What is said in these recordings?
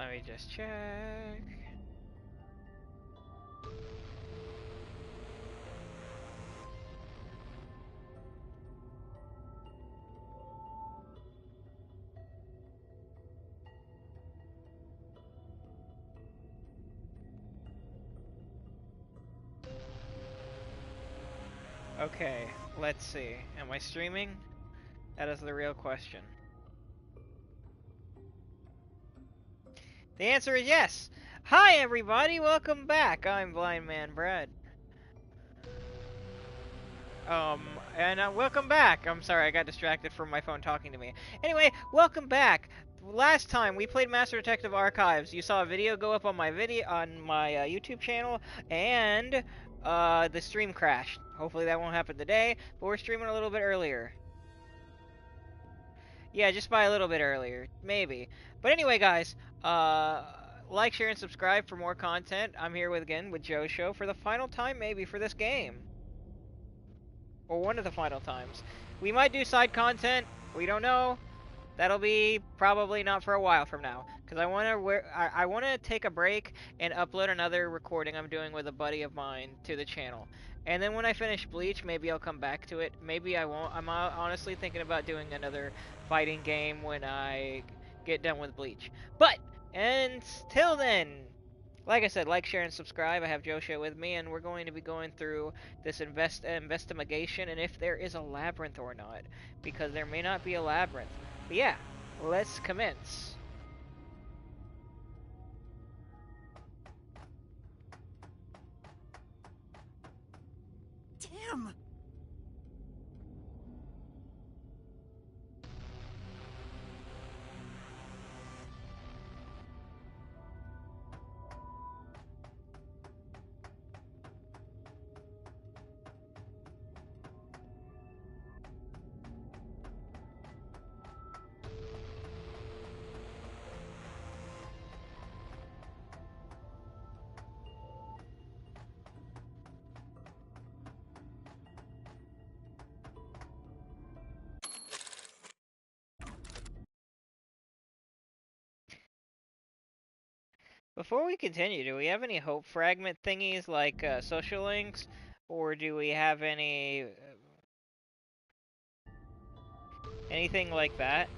Let me just check. Okay, let's see. Am I streaming? That is the real question. The answer is yes! Hi everybody, welcome back! I'm Blind Man Brad. And welcome back! I'm sorry, I got distracted from my phone talking to me. Anyway, welcome back! Last time we played Master Detective Archives. You saw a video go up on my YouTube channel, and the stream crashed. Hopefully that won't happen today, but we're streaming a little bit earlier. Yeah, just by a little bit earlier, maybe. But anyway, guys, like, share, and subscribe for more content. I'm here again with Joe Show for the final time, maybe, for this game. Or one of the final times. We might do side content. We don't know. That'll be probably not for a while from now, because I want to take a break and upload another recording I'm doing with a buddy of mine to the channel. And then when I finish Bleach, maybe I'll come back to it. Maybe I won't. I'm honestly thinking about doing another fighting game when I get done with Bleach. But until then, like I said, like, share, and subscribe. I have Joshua with me, and we're going to be going through this investigation, and if there is a labyrinth or not, because there may not be a labyrinth. But yeah, let's commence. Damn! Before we continue, do we have any hope fragment thingies like social links, or do we have anything like that?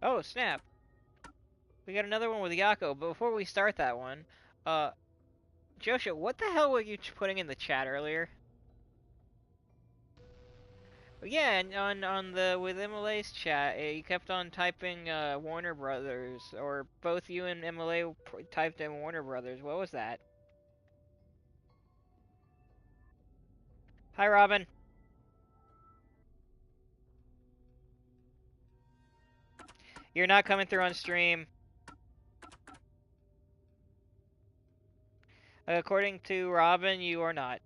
Oh, snap. We got another one with Yako, but before we start that one, Joshua, what the hell were you putting in the chat earlier? Yeah, and on the with MLA's chat, you kept on typing Warner Brothers, or both you and MLA typed in Warner Brothers. What was that? Hi, Robin. You're not coming through on stream. According to Robin, you are not.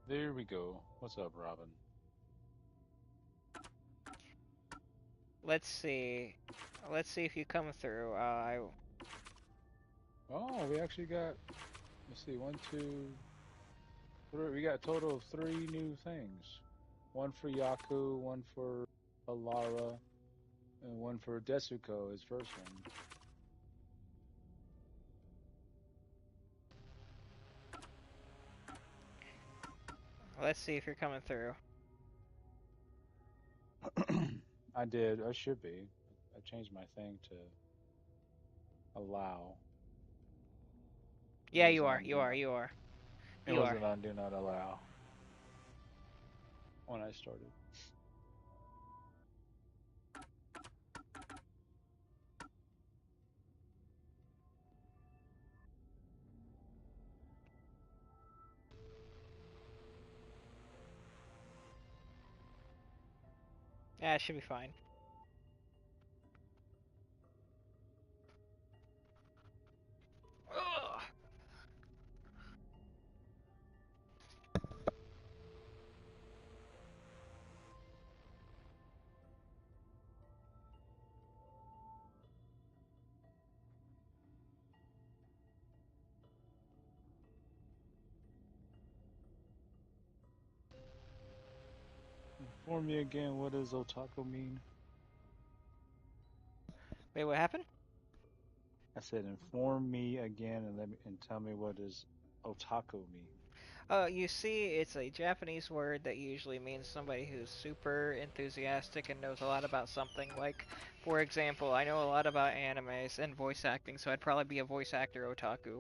There we go. What's up, Robin? Let's see. Let's see if you come through. Oh, we actually got, let's see, one, two, three. We got a total of 3 new things. One for Yaku, one for Alara, and one for Desuko, his first one. Let's see if you're coming through. I did. I should be. I changed my thing to allow. Yeah, you are. You are. You are. It You are. wasn't on Do Not Allow when I started. Yeah, it should be fine. Inform me again, what does otaku mean? Wait, what happened? I said inform me again and tell me what does otaku mean. You see, it's a Japanese word that usually means somebody who's super enthusiastic and knows a lot about something. Like, for example, I know a lot about animes and voice acting, so I'd probably be a voice actor otaku.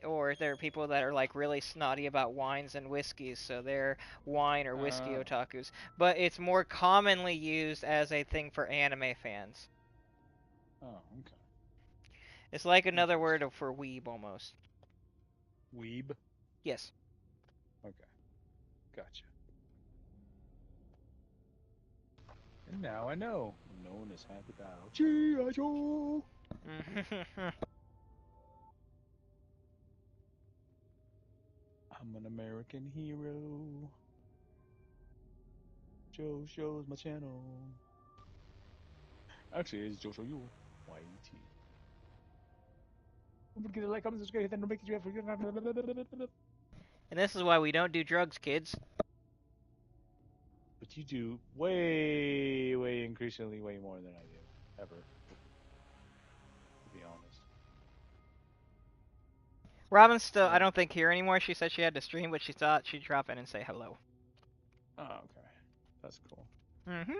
Or there are people that are like really snotty about wines and whiskeys, so they're wine or whiskey Oh, otakus. But it's more commonly used as a thing for anime fans. oh, okay. It's like another Interesting. word for weeb almost. Weeb? Yes. Okay, gotcha. And now I know. No one is happy about G.I. Joe. I'm an American hero. Joe shows my channel. Actually, it's Joe Show You. YT. Don't forget to like, comment, subscribe, hit that notification. And this is why we don't do drugs, kids. But you do way, way increasingly way more than I do. Ever. To be honest. Robin's still, I Like, don't think, here anymore. She said she had to stream, but she thought she'd drop in and say hello. oh, okay. That's cool. Mm-hmm.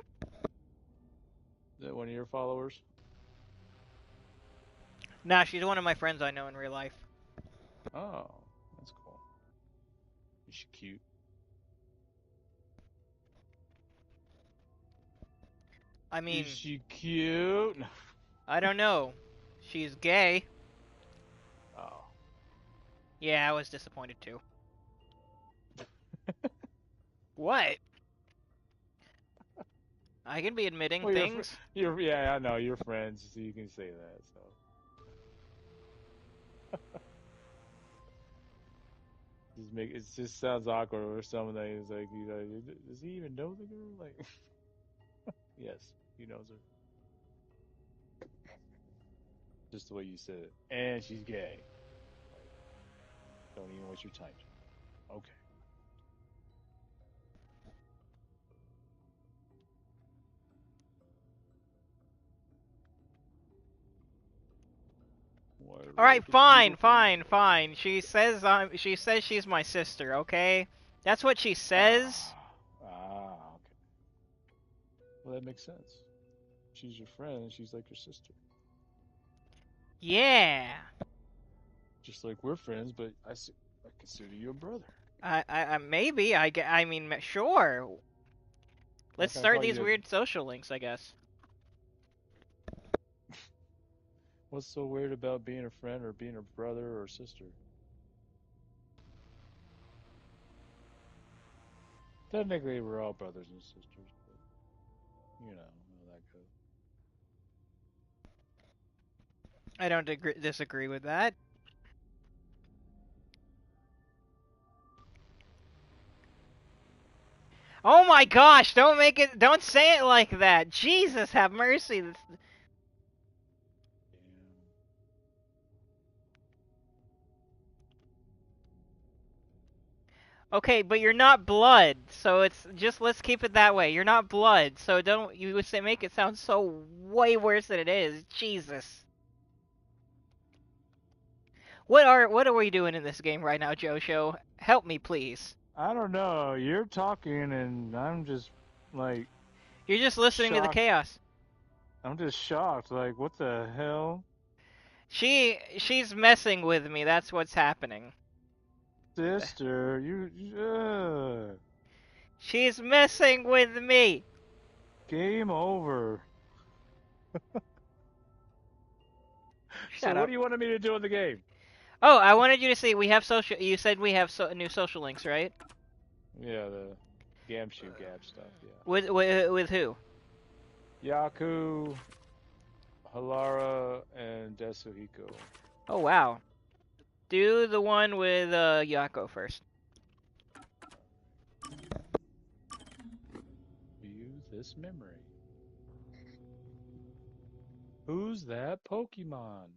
Is that one of your followers? Nah, she's one of my friends I know in real life. Oh, that's cool. Is she cute? I Is mean, she cute? I don't know. She's gay. Oh. Yeah, I was disappointed too. What? I can be admitting Well, things. yeah, I know you're friends, so you can say that. So it just sounds awkward or something. It's like, does he even know the girl? Like, yes, he knows her. Just the way you said it, and she's gay. Like, don't even waste your time. Okay. Why All right, the fine, beautiful? fine, fine. She says she's my sister. Okay, that's what she says. Okay. Well, that makes sense. She's your friend. She's like your sister. Yeah. Just like we're friends, but I consider you a brother. Maybe. I mean, sure. Let's Like I start call these you. weird social links, I guess. What's so weird about being a friend or being a brother or sister? Technically, we're all brothers and sisters, but you know how that goes. I don't disagree with that. Oh my gosh, don't say it like that. Jesus, have mercy. Damn. Okay, but you're not blood, so it's just let's keep it that way. You're not blood, so don't you would say make it sound so way worse than it is. Jesus. What are we doing in this game right now, Joe? Help me, please. I don't know. You're talking, and I'm just like You're just listening to the shocked. chaos. I'm just shocked. Like, what the hell, She's messing with me. That's what's happening. sister? She's messing with me. Game over. So, Shut what up. do you want me to do in the game? Oh, I wanted you to see we have social. You said we have new social links, right? Yeah, the Gamshoe Gab stuff. Yeah. With who? Yaku, Halara, and Desuhiko. Oh wow. Do the one with Yako first. View this memory. Who's that Pokemon?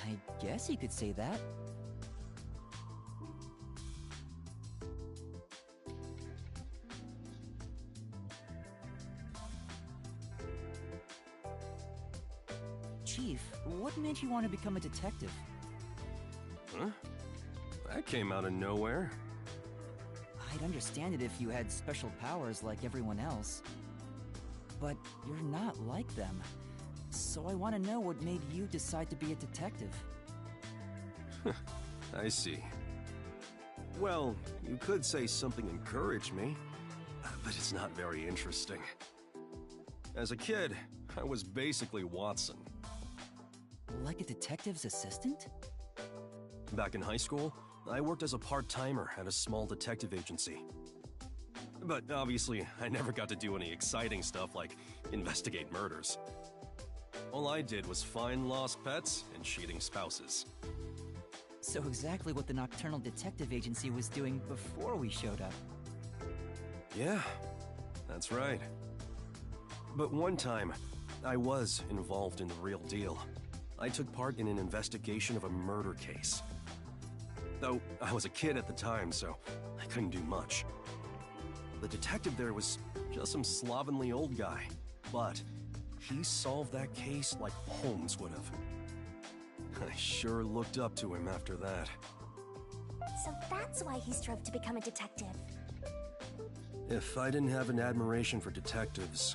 I guess you could say that. made you want to become a detective? Huh? That came out of nowhere. I'd understand it if you had special powers like everyone else. But you're not like them. So I want to know what made you decide to be a detective. I see. Well, you could say something encouraged me, but it's not very interesting. As a kid, I was basically Watson. Like a detective's assistant? Back in high school, I worked as a part-timer at a small detective agency. But obviously, I never got to do any exciting stuff like investigate murders. All I did was find lost pets and cheating spouses. So exactly what the Nocturnal Detective Agency was doing before we showed up. Yeah, that's right. But one time, I was involved in the real deal. I took part in an investigation of a murder case. Though I was a kid at the time, so I couldn't do much. The detective there was just some slovenly old guy, but he solved that case like Holmes would have. I sure looked up to him after that. So that's why he strove to become a detective. If I didn't have an admiration for detectives,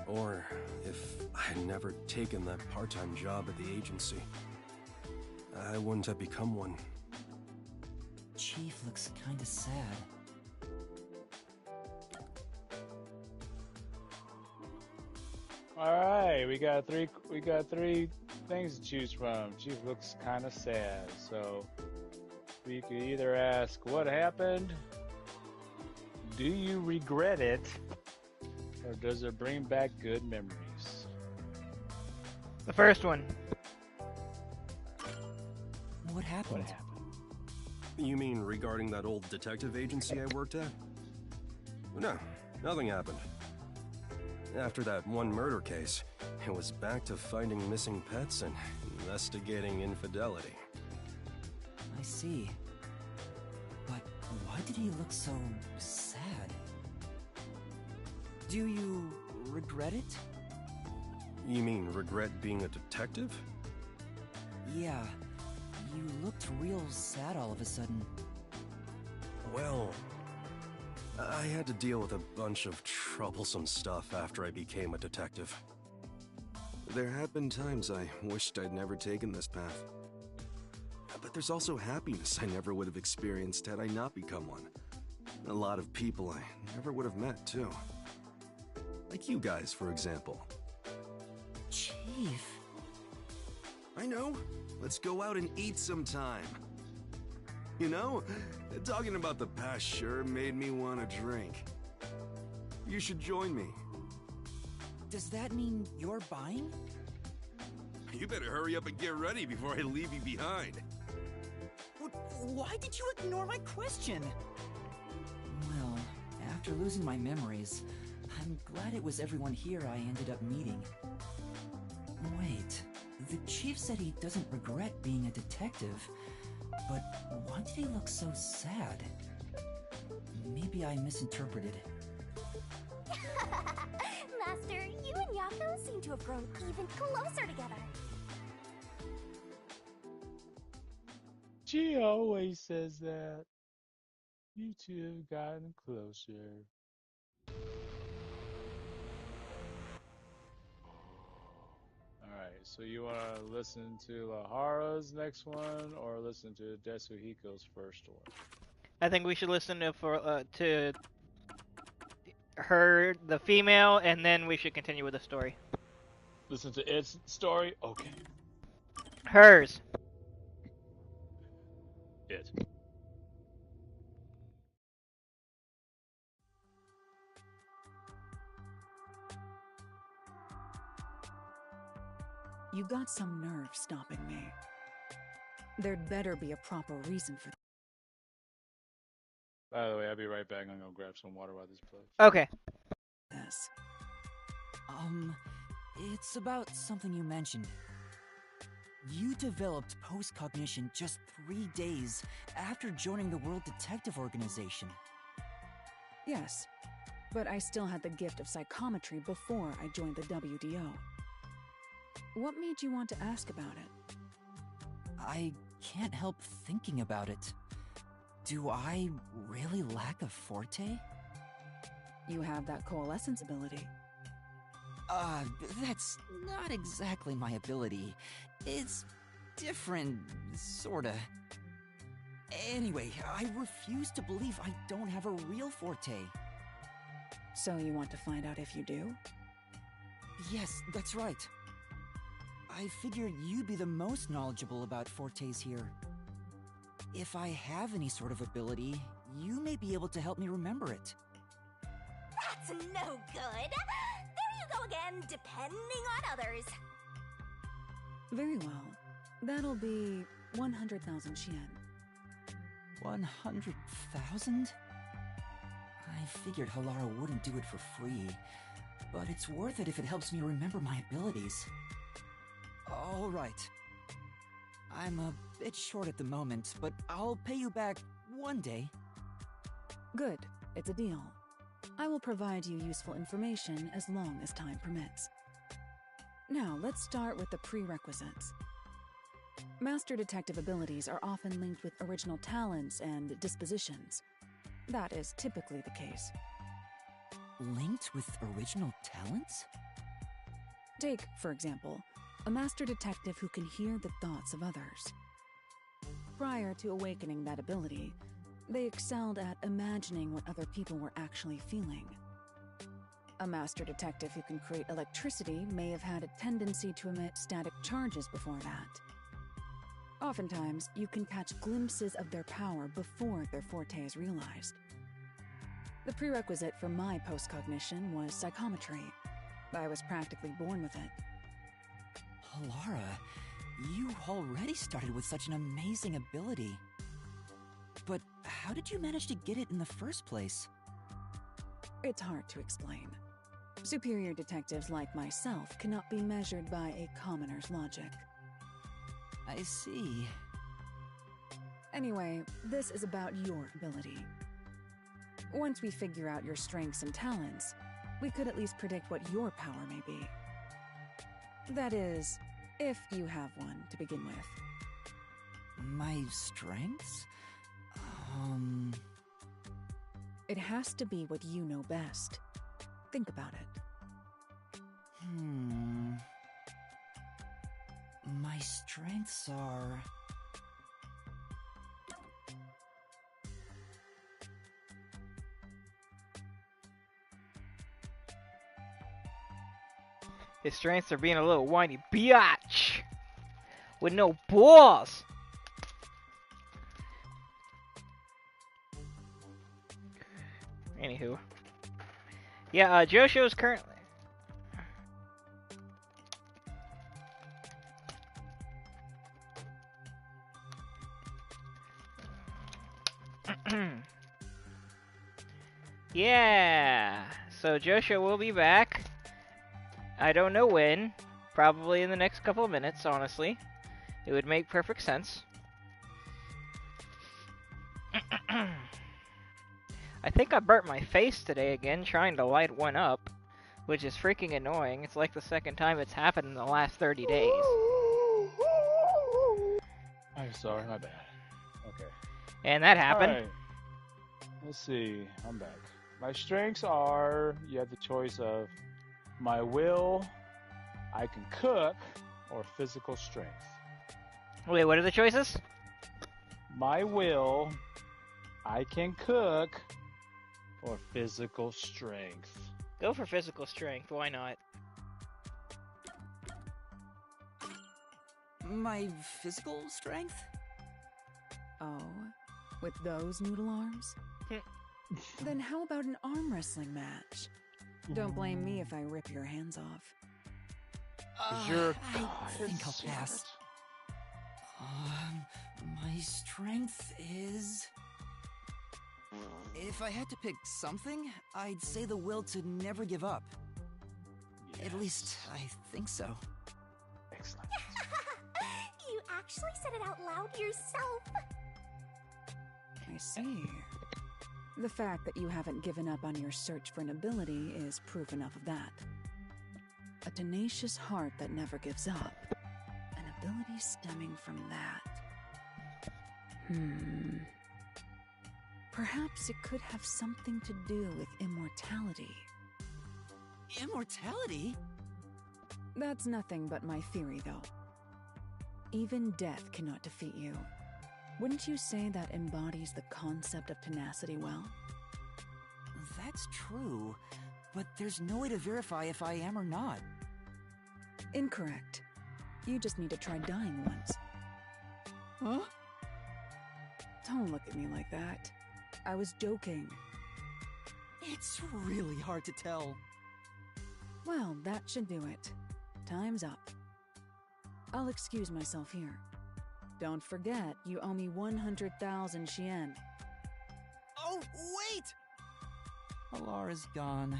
or if I had never taken that part-time job at the agency, I wouldn't have become one. Chief looks kinda sad. All right, we got three things to choose from. Chief looks kind of sad, so we could either ask what happened, do you regret it, or does it bring back good memories? The first one. What happened? What happened? You mean regarding that old detective agency I worked at? No, nothing happened. After that one murder case, it was back to finding missing pets and investigating infidelity. I see. But why did he look so sad? Do you regret it? You mean regret being a detective? Yeah. You looked real sad all of a sudden. Well, I had to deal with a bunch of troublesome stuff after I became a detective. There have been times I wished I'd never taken this path. But there's also happiness I never would have experienced had I not become one. A lot of people I never would have met, too. Like you guys, for example. Chief. I know. Let's go out and eat sometime. You know, talking about the past sure made me want to drink. You should join me. Does that mean you're buying? You better hurry up and get ready before I leave you behind. Why did you ignore my question? Well, after losing my memories, I'm glad it was everyone here I ended up meeting. Wait, the chief said he doesn't regret being a detective, but why did he look so sad? Maybe I misinterpreted. Master, you and Yako seem to have grown even closer together. She always says that. You two have gotten closer. Alright, so you want to listen to Lahara's next one or listen to Desuhiko's first one? I think we should listen to her, the female, and then we should continue with the story. Listen to its story? Okay. Hers. It. You got some nerve stopping me. There'd better be a proper reason for that. By the way, I'll be right back. I'm gonna grab some water while this plays. Okay. This. It's about something you mentioned. You developed post-cognition just 3 days after joining the World Detective Organization. Yes, but I still had the gift of psychometry before I joined the WDO. What made you want to ask about it? I can't help thinking about it. Do I really lack a forte? You have that coalescence ability. That's not exactly my ability. It's different, sorta. Anyway, I refuse to believe I don't have a real forte. So you want to find out if you do? Yes, that's right. I figured you'd be the most knowledgeable about fortes here. If I have any sort of ability, you may be able to help me remember it. That's no good. There you go again, depending on others. Very well. That'll be 100,000 yen. 100,000? I figured Halara wouldn't do it for free, but it's worth it if it helps me remember my abilities. All right. I'm a bit short at the moment, but I'll pay you back one day. Good. It's a deal. I will provide you useful information as long as time permits. Now, let's start with the prerequisites. Master detective abilities are often linked with original talents and dispositions. That is typically the case. Linked with original talents? Take, for example, a master detective who can hear the thoughts of others. Prior to awakening that ability, they excelled at imagining what other people were actually feeling. A master detective who can create electricity may have had a tendency to emit static charges before that. Oftentimes, you can catch glimpses of their power before their forte is realized. The prerequisite for my postcognition was psychometry. I was practically born with it. Halara, you already started with such an amazing ability. But how did you manage to get it in the first place? It's hard to explain. Superior detectives like myself cannot be measured by a commoner's logic. I see. Anyway, this is about your ability. Once we figure out your strengths and talents, we could at least predict what your power may be. That is, if you have one to begin with. My strengths? It has to be what you know best. Think about it. My strengths are... His strengths are being a little whiny biatch with no balls. Anywho, yeah, Josho's currently. Yeah, so Josho will be back. I don't know when. Probably in the next couple of minutes, honestly. It would make perfect sense. I think I burnt my face today again trying to light one up, which is freaking annoying. It's like the second time it's happened in the last 30 days. I'm sorry, my bad. Okay. And that happened. Alright. Let's see. I'm back. My strengths are, you have the choice of my will, I can cook, or physical strength. Wait, what are the choices? My will, I can cook, or physical strength. Go for physical strength, why not? My physical strength? Oh, with those noodle arms? Then how about an arm wrestling match? Don't blame me if I rip your hands off. I think I'll pass. My strength is... If I had to pick something, I'd say the will to never give up. Yes. At least, I think so. Excellent. You actually said it out loud yourself. I see. The fact that you haven't given up on your search for an ability is proof enough of that. a tenacious heart that never gives up, an ability stemming from that. Perhaps it could have something to do with immortality. Immortality? That's nothing but my theory, though. Even death cannot defeat you. Wouldn't you say that embodies the concept of tenacity well? That's true, but there's no way to verify if I am or not. Incorrect. You just need to try dying once. Huh? Don't look at me like that. I was joking. It's really hard to tell. Well, that should do it. Time's up. I'll excuse myself here. Don't forget, you owe me 100,000 Shien. Oh, wait! Alara's gone.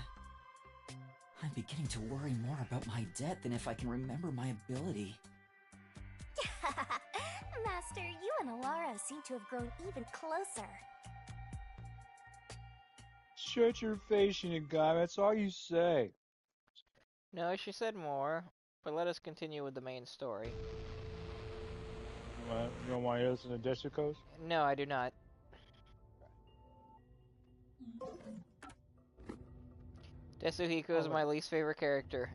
I'm beginning to worry more about my debt than if I can remember my ability. Master, you and Alara seem to have grown even closer. Shut your face, Shinigami. That's all you say. No, she said more, but let us continue with the main story. You don't want to listen to Desiko's? No, I do not. Desuhiko is my least favorite character.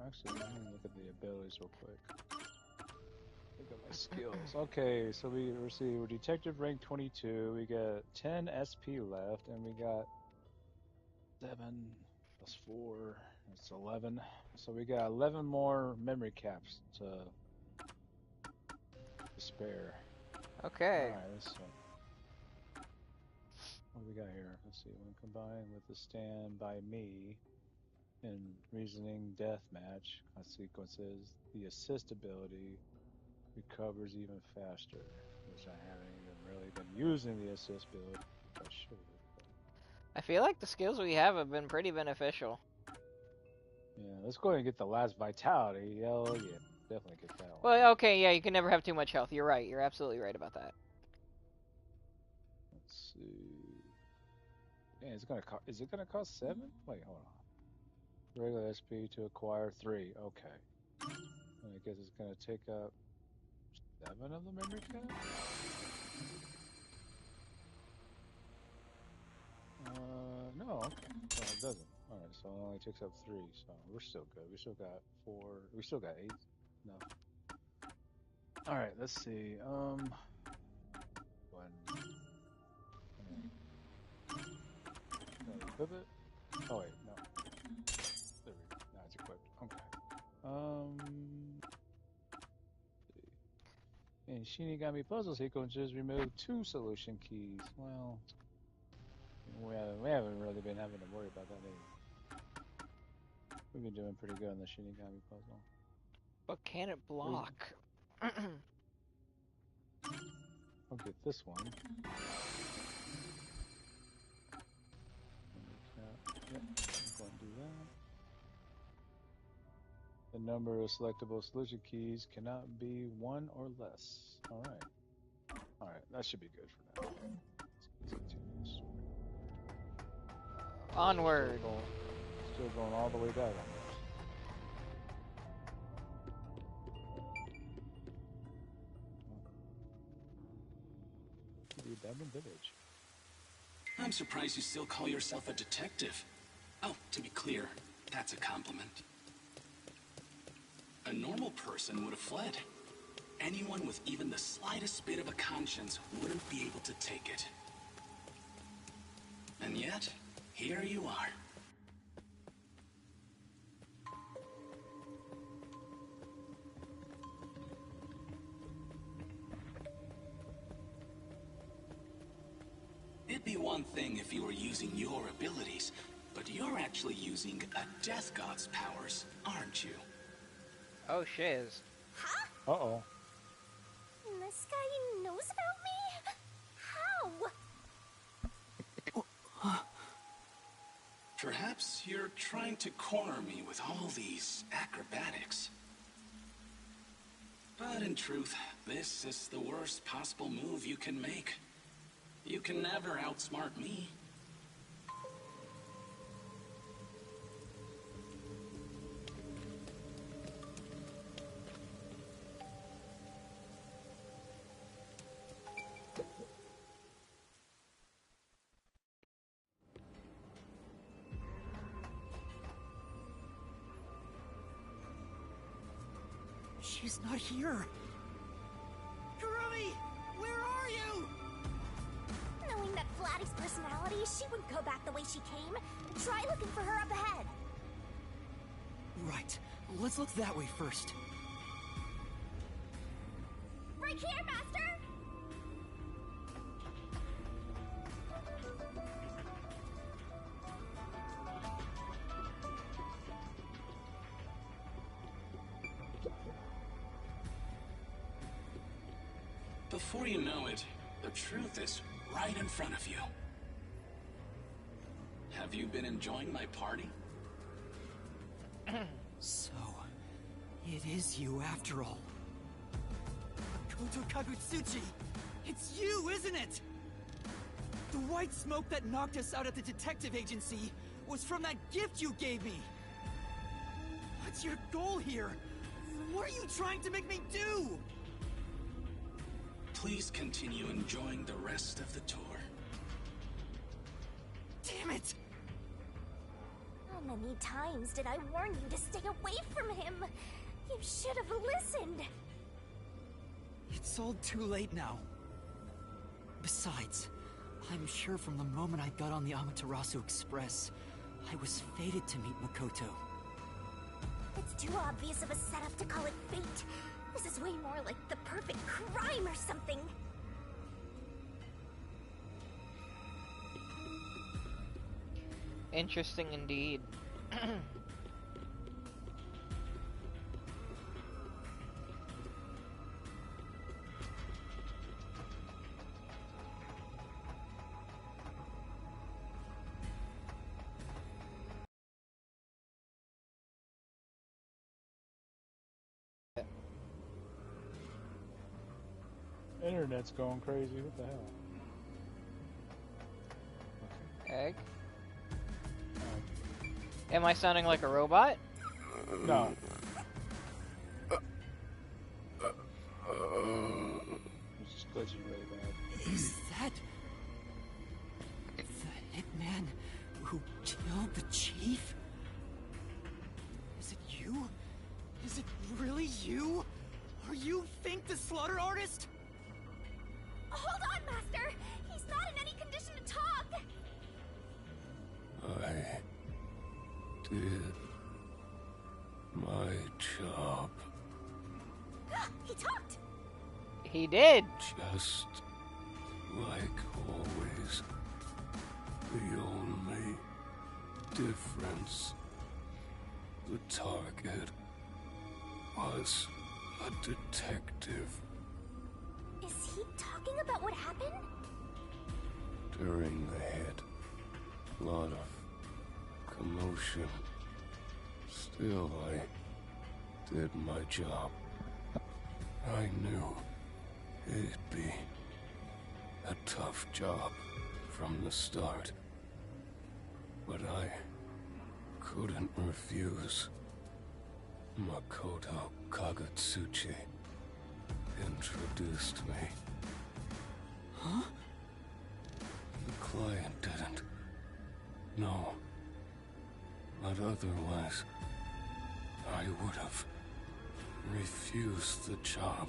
Actually, let me look at the abilities real quick. Look at my skills. Okay, so we're detective rank 22. We got 10 SP left, and we got 7 plus 4. That's 11. So we got 11 more memory caps to spare. Okay. Alright, let's see. What do we got here? Let's see. When combined with the Stand By Me in Reasoning Deathmatch consequences, the assist ability recovers even faster, which I haven't even really been using the assist ability. I should have. I feel like the skills we have been pretty beneficial. Yeah, let's go ahead and get the last vitality. Hell yeah, definitely get that one. Well, okay, yeah, you can never have too much health. You're right. You're absolutely right about that. Let's see. Man, is it gonna cost 7? Wait, hold on. Regular SP to acquire 3. Okay. And I guess it's gonna take up 7 of the memory caps? No, okay. No, it doesn't. Alright, so it only takes up 3, so we're still good. We still got 4. We still got 8. No. Alright, let's see. Go ahead and equip it. Oh wait, no. There we go. Now it's equipped. Okay. In Shinigami Puzzles, he can just remove 2 solution keys. Well, we haven't really been having to worry about that either. We've been doing pretty good on the Shinigami puzzle. But can it block? I'll get this one. Yep, I'm going to do that. The number of selectable solution keys cannot be 1 or less. Alright. Alright, that should be good for now. Let's continue this. Onward. Still going all the way back on this. The abandoned village. I'm surprised you still call yourself a detective. Oh, to be clear, that's a compliment. A normal person would have fled. Anyone with even the slightest bit of a conscience wouldn't be able to take it. And yet, here you are. It'd be one thing if you were using your abilities, but you're actually using a Death God's powers, aren't you? Oh, shiz. Huh? Uh-oh. This guy knows about me? How? Perhaps you're trying to corner me with all these acrobatics. But in truth, this is the worst possible move you can make. You can never outsmart me. She's not here. Kurumi! Where are you? Knowing that Vladdy's personality, she wouldn't go back the way she came. Try looking for her up ahead. Right. Let's look that way first. Right here, Master! Before you know it, the truth is right in front of you. Have you been enjoying my party? So, it is you after all. Makoto Kagutsuchi! It's you, isn't it? The white smoke that knocked us out at the detective agency was from that gift you gave me! What's your goal here? What are you trying to make me do? Please continue enjoying the rest of the tour. Damn it! How many times did I warn you to stay away from him? You should have listened. It's all too late now. Besides, I'm sure from the moment I got on the Amaterasu Express, I was fated to meet Makoto. It's too obvious of a setup to call it fate. This is way more like the perfect crime or something. Interesting indeed. Internet's going crazy. What the hell? Egg? Am I sounding like a robot? No. It's just glitchy really bad. Is that... the hitman who killed the chief? Is it you? Is it really you? Are you Fink the Slaughter Artist? Hold on, Master! He's not in any condition to talk! I did my job. He talked! He did! Just like always. The only difference, the target was a detective. Is he talking about what happened? During the hit, lot of commotion. Still, I did my job. I knew it'd be a tough job from the start. But I couldn't refuse. Makoto Kagutsuchi introduced me. Huh? The client didn't. No. But otherwise, I would have refused the job.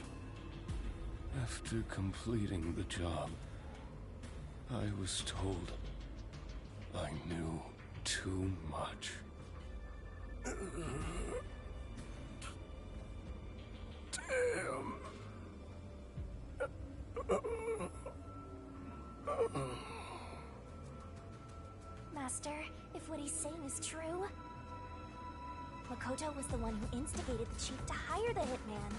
After completing the job, I was told I knew too much. Damn. Master, if what he's saying is true, Makoto was the one who instigated the chief to hire the hitman.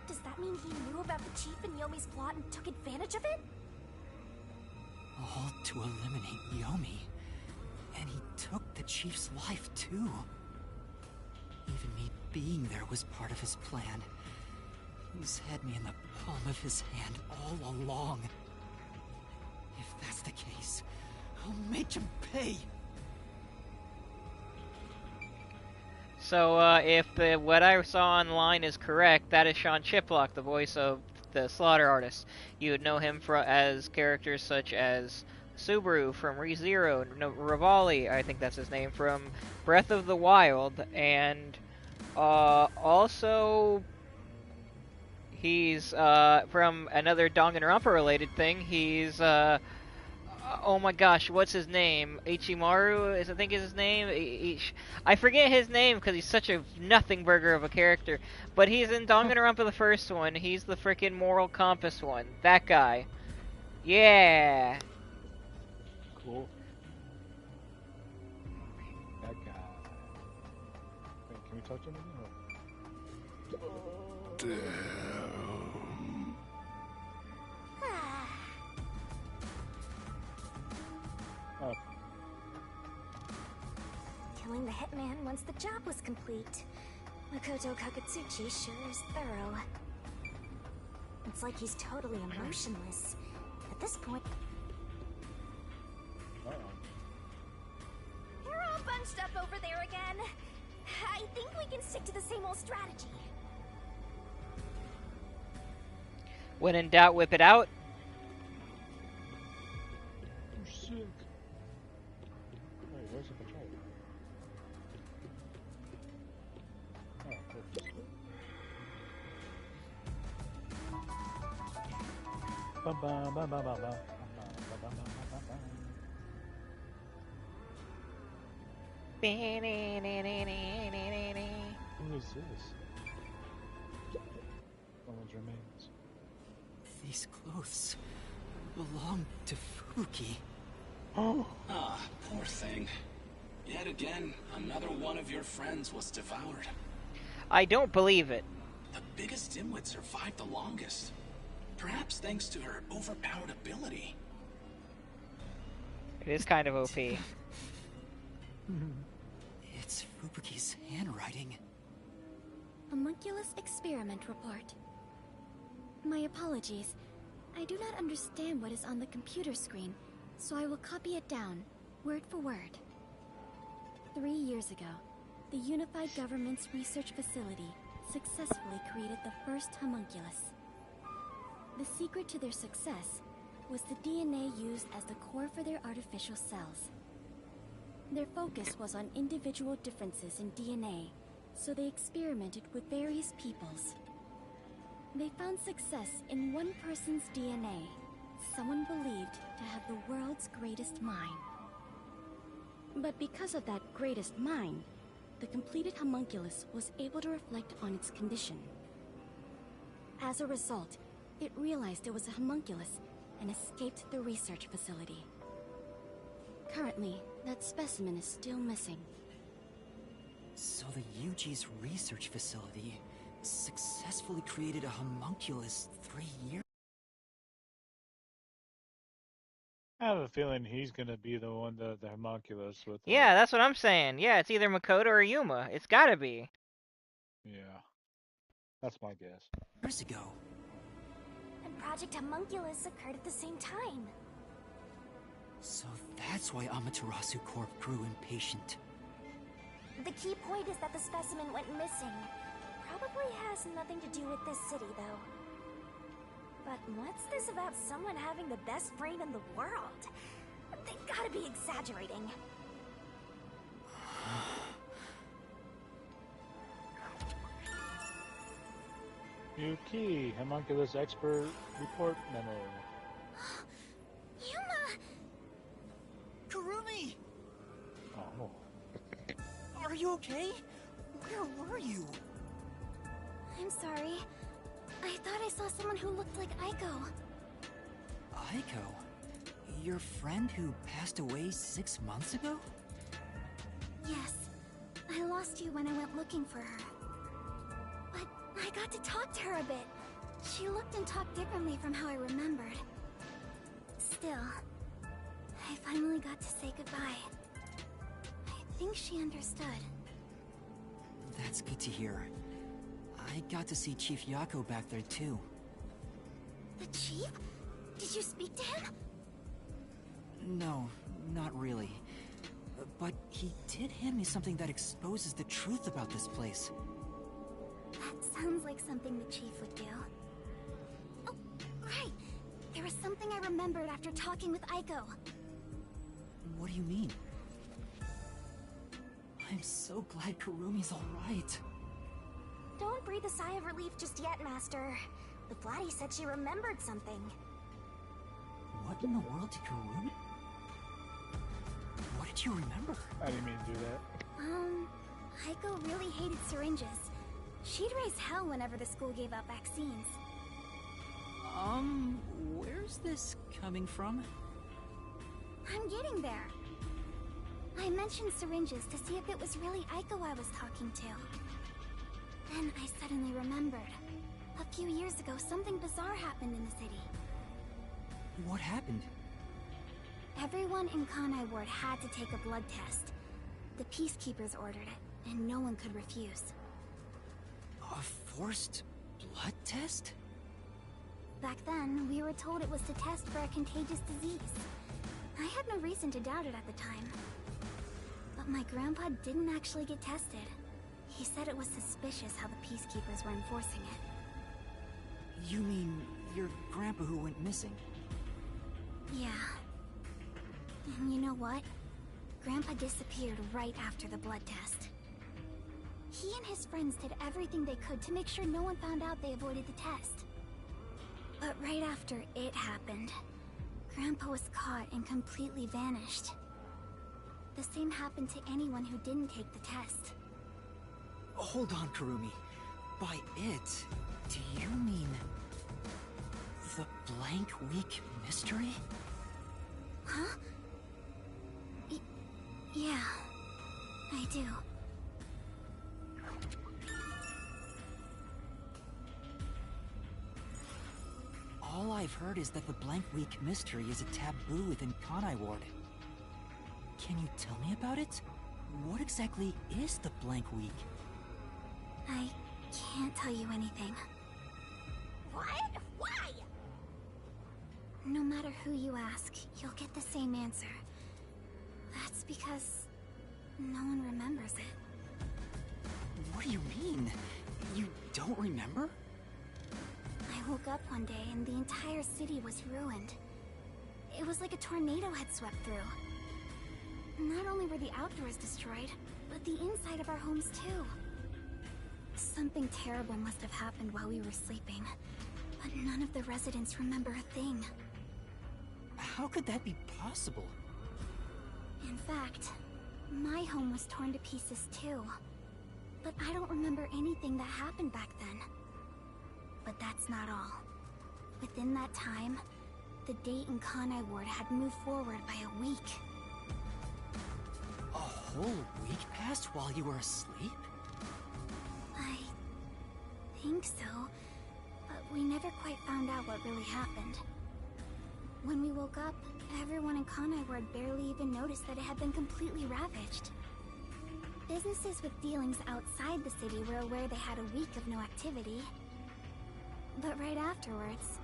Does that mean he knew about the chief and Yomi's plot and took advantage of it? All to eliminate Yomi. And he took the chief's life too. Even me being there was part of his plan. He's had me in the palm of his hand all along. If that's the case, I'll make him pay. So, if what I saw online is correct, that is Sean Chiplock, the voice of the Slaughter Artist. You would know him as characters such as Subaru from ReZero, Rivali, I think that's his name, from Breath of the Wild, and Also, he's from another Danganronpa related thing. He's oh my gosh, what's his name? Ichimaru is I think is his name. I forget his name because he's such a nothing burger of a character. But he's in Danganronpa the first one. He's the freaking moral compass one. That guy. Yeah. Cool. That guy. Wait, can we touch him again? Damn. Oh, Killing the hitman once the job was complete. Makoto Kakatsuchi sure is thorough. It's like he's totally emotionless. At this point... You're all bunched up over there again. I think we can stick to the same old strategy. When in doubt, whip it out. I'm sick. Wait, where's the controller? Oh, perfect. Bum, bum, bum, bum, bum, bum, bum, bum, bum, bum, bum, bum. Who is this? Someone's remains. These clothes belong to Fuki. Oh! Ah, poor thing. Yet again, another one of your friends was devoured. I don't believe it. The biggest dimwit survived the longest. Perhaps thanks to her overpowered ability. It is kind of OP. It's Fubuki's handwriting. Homunculus experiment report. My apologies. I do not understand what is on the computer screen, so I will copy it down, word for word. 3 years ago, the Unified Government's research facility successfully created the first homunculus. The secret to their success was the DNA used as the core for their artificial cells. Their focus was on individual differences in DNA, so they experimented with various peoples. They found success in one person's DNA, someone believed to have the world's greatest mind. But because of that greatest mind, the completed homunculus was able to reflect on its condition. As a result, it realized it was a homunculus and escaped the research facility. Currently, that specimen is still missing. So the UG's research facility successfully created a homunculus 3 years. I have a feeling he's gonna be the one, the homunculus with. Yeah, that's what I'm saying. Yeah, it's either Makoto or Yuma. It's gotta be. Yeah, that's my guess. Ago. And Project Homunculus occurred at the same time. So that's why Amaterasu Corp grew impatient. The key point is that the specimen went missing. Probably has nothing to do with this city, though. But what's this about someone having the best brain in the world? They gotta be exaggerating. Yuki, homunculus expert report memo. Yuma! Kurumi! Oh. Are you okay? Where were you? I'm sorry. I thought I saw someone who looked like Aiko. Aiko? Your friend who passed away 6 months ago? Yes. I lost you when I went looking for her. But I got to talk to her a bit. She looked and talked differently from how I remembered. Still, I finally got to say goodbye. I think she understood. That's good to hear. I got to see Chief Yako back there too. The chief? Did you speak to him? No, not really. But he did hand me something that exposes the truth about this place. That sounds like something the chief would do. Oh, right. There was something I remembered after talking with Aiko. What do you mean? I'm so glad Kurumi's alright. don't breathe a sigh of relief just yet, Master. The Flatty said she remembered something. What in the world did Karun? What did you remember? I didn't mean to do that. Heiko really hated syringes. She'd raise hell whenever the school gave out vaccines. Where's this coming from? I'm getting there. I mentioned syringes to see if it was really Aiko I was talking to. Then I suddenly remembered. A few years ago, something bizarre happened in the city. What happened? Everyone in Kanai Ward had to take a blood test. The Peacekeepers ordered it, and no one could refuse. A forced blood test? Back then, we were told it was to test for a contagious disease. I had no reason to doubt it at the time. But my grandpa didn't actually get tested. He said it was suspicious how the Peacekeepers were enforcing it. You mean your grandpa who went missing? Yeah. And you know what? Grandpa disappeared right after the blood test. He and his friends did everything they could to make sure no one found out they avoided the test. But right after it happened, Grandpa was caught and completely vanished. The same happened to anyone who didn't take the test. Hold on, Kurumi. By it, do you mean the blank week mystery? Huh? Yeah, I do. All I've heard is that the blank week mystery is a taboo within Kanai Ward. Can you tell me about it? What exactly is the blank week? I can't tell you anything. What? Why? No matter who you ask, you'll get the same answer. That's because no one remembers it. What do you mean? You don't remember? I woke up one day and the entire city was ruined. It was like a tornado had swept through. Not only were the outdoors destroyed, but the inside of our homes too. Something terrible must have happened while we were sleeping, but none of the residents remember a thing. How could that be possible? In fact, my home was torn to pieces too. But I don't remember anything that happened back then. But that's not all. Within that time, the date in Kanai Ward had moved forward by a week. A whole week passed while you were asleep? I think so, but we never quite found out what really happened. When we woke up, everyone in Kanai Ward barely even noticed that it had been completely ravaged. Businesses with dealings outside the city were aware they had a week of no activity. But right afterwards,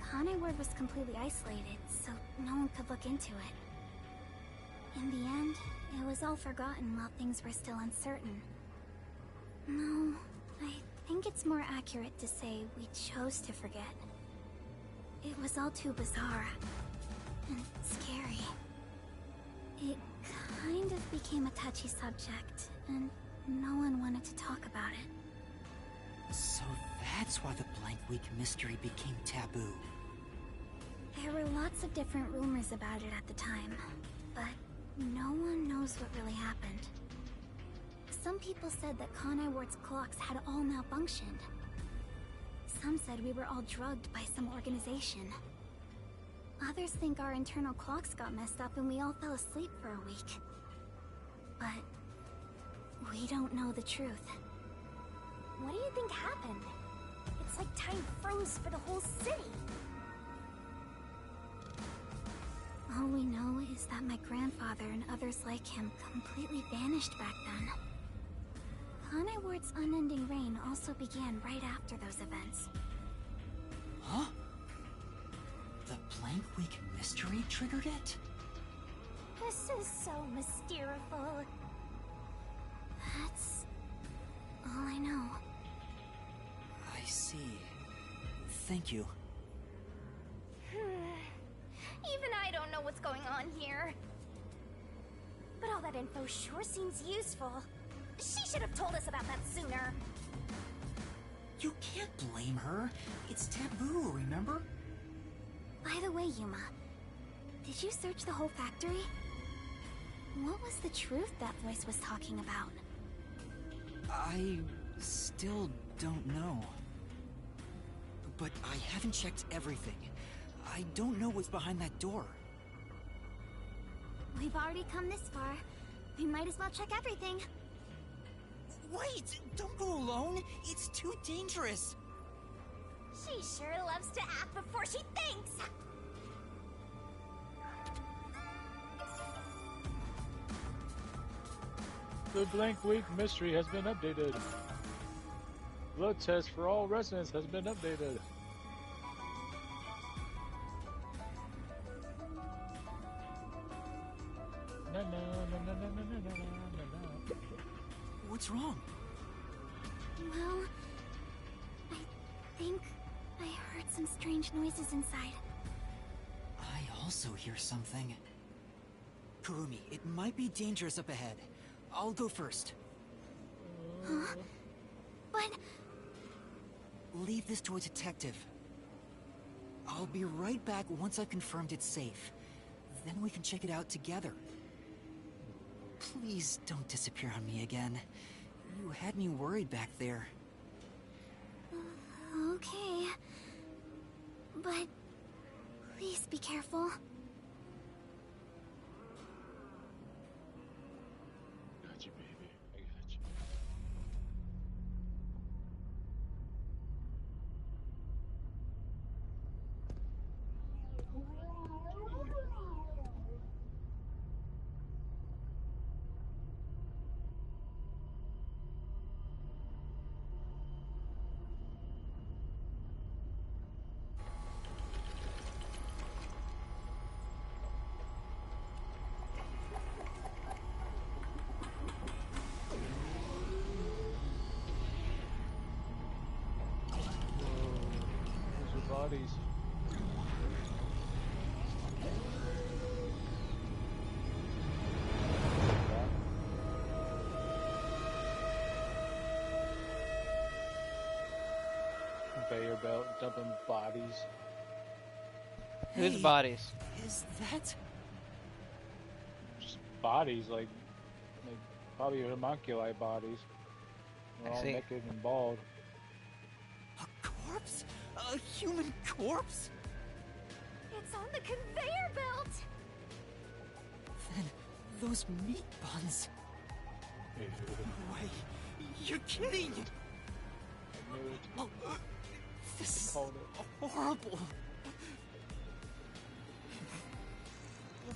Kanai Ward was completely isolated, so no one could look into it. In the end, it was all forgotten while things were still uncertain. No, I think it's more accurate to say we chose to forget. It was all too bizarre and scary. It kind of became a touchy subject, and no one wanted to talk about it. So that's why the blank week mystery became taboo. There were lots of different rumors about it at the time, but no one knows what really happened. Some people said that Kanai Ward's clocks had all malfunctioned. Some said we were all drugged by some organization. Others think our internal clocks got messed up and we all fell asleep for a week. But we don't know the truth. What do you think happened? It's like time froze for the whole city. All we know is that my grandfather and others like him completely vanished back then. Kanai Ward's unending reign also began right after those events. Huh? The blank week mystery triggered it? This is so mysteriful. That's all I know. I see. Thank you. Even I don't know what's going on here. But all that info sure seems useful. She should have told us about that sooner. You can't blame her. It's taboo, remember? By the way, Yuma, did you search the whole factory? What was the truth that voice was talking about? I still don't know. But I haven't checked everything. I don't know what's behind that door. We've already come this far. We might as well check everything. Wait! Don't go alone! It's too dangerous! She sure loves to act before she thinks! The Blank Week mystery has been updated. Blood test for all residents has been updated. Na, na, na, na, na, na, na, na, na. What's wrong? Well, I think I heard some strange noises inside. I also hear something. Kurumi, it might be dangerous up ahead. I'll go first. Huh? But... Leave this to a detective. I'll be right back once I've confirmed it's safe. Then we can check it out together. Please don't disappear on me again. You had me worried back there. Okay. But... please be careful. Got you, baby. I got you. Whoa. Those are bodies. Conveyor belt dumping bodies. Whose Hey, bodies? Is that... Just bodies, like probably homunculi bodies. They're I all see. naked and bald. a corpse? A human corpse? It's on the conveyor belt! Then those meat buns... No way. You're kidding! I knew it. Oh, this is Called it. horrible.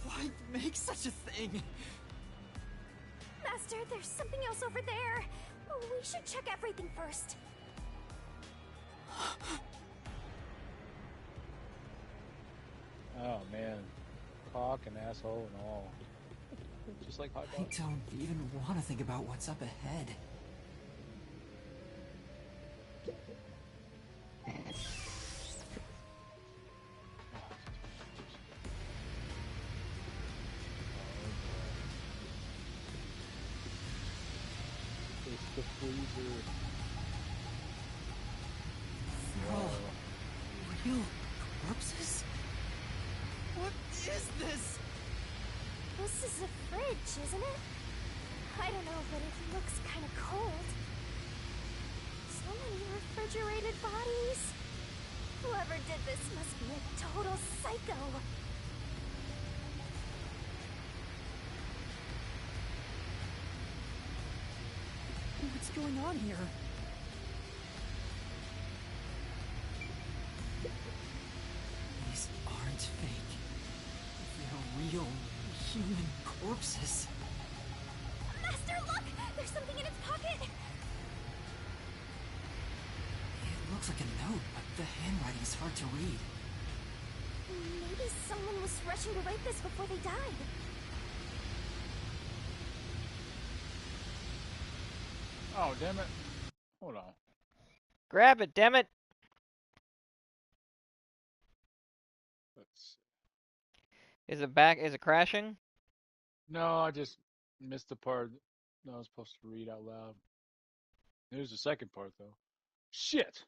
Why make such a thing? Master, there's something else over there. We should check everything first. Oh man, cock and asshole and all. Just like hot I dogs. don't even want to think about what's up ahead. It's the freezer. They're all real corpses? What is this? This is a fridge, isn't it? I don't know, but it looks kind of cold. So many refrigerated bodies. Whoever did this must be a total psycho. What's going on here? These aren't fake. They're real human corpses. Master, look! There's something in its pocket! It looks like a note, but the handwriting is hard to read. Maybe someone was rushing to write this before they died. Oh damn it! Hold on. Grab it, damn it! Let's. Is it back? Is it crashing? No, I just missed the part that I was supposed to read out loud. There's the second part though. Shit!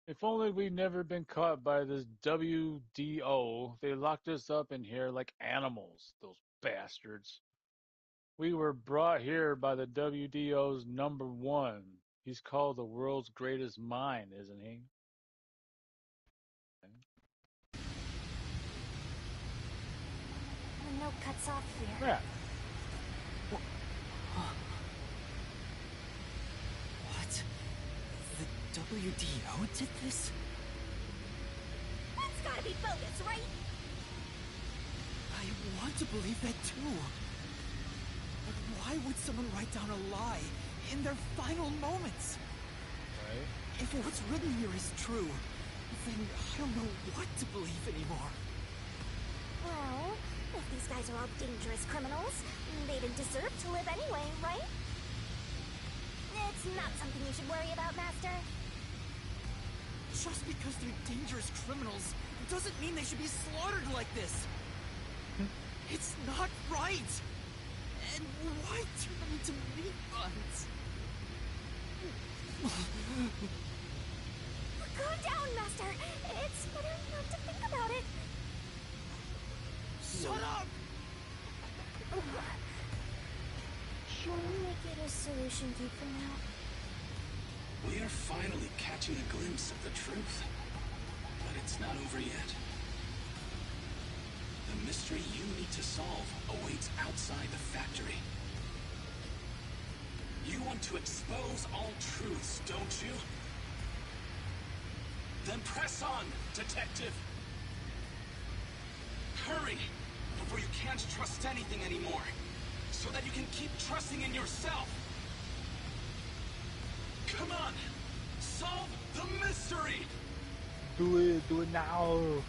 If only we'd never been caught by this WDO. They locked us up in here like animals, those bastards. We were brought here by the WDO's number one. He's called the world's greatest mind, isn't he? The note cuts off here. Yeah. What? The WDO did this? That's gotta be bogus, right? I want to believe that too. But why would someone write down a lie in their final moments? Right. If what's written here is true, then I don't know what to believe anymore. Well, if these guys are all dangerous criminals, they didn't deserve to live anyway, right? It's not something you should worry about, Master. Just because they're dangerous criminals doesn't mean they should be slaughtered like this. It's not right. And why turn them into meat buns? Calm down, Master. It's better not to think about it. Shut up! Can we make it a solution key for now? We are finally catching a glimpse of the truth. But it's not over yet. The mystery you need to solve awaits outside the factory. You want to expose all truths, don't you? Then press on, detective! Hurry, before you can't trust anything anymore, so that you can keep trusting in yourself! Come on! Solve the mystery! Do it now!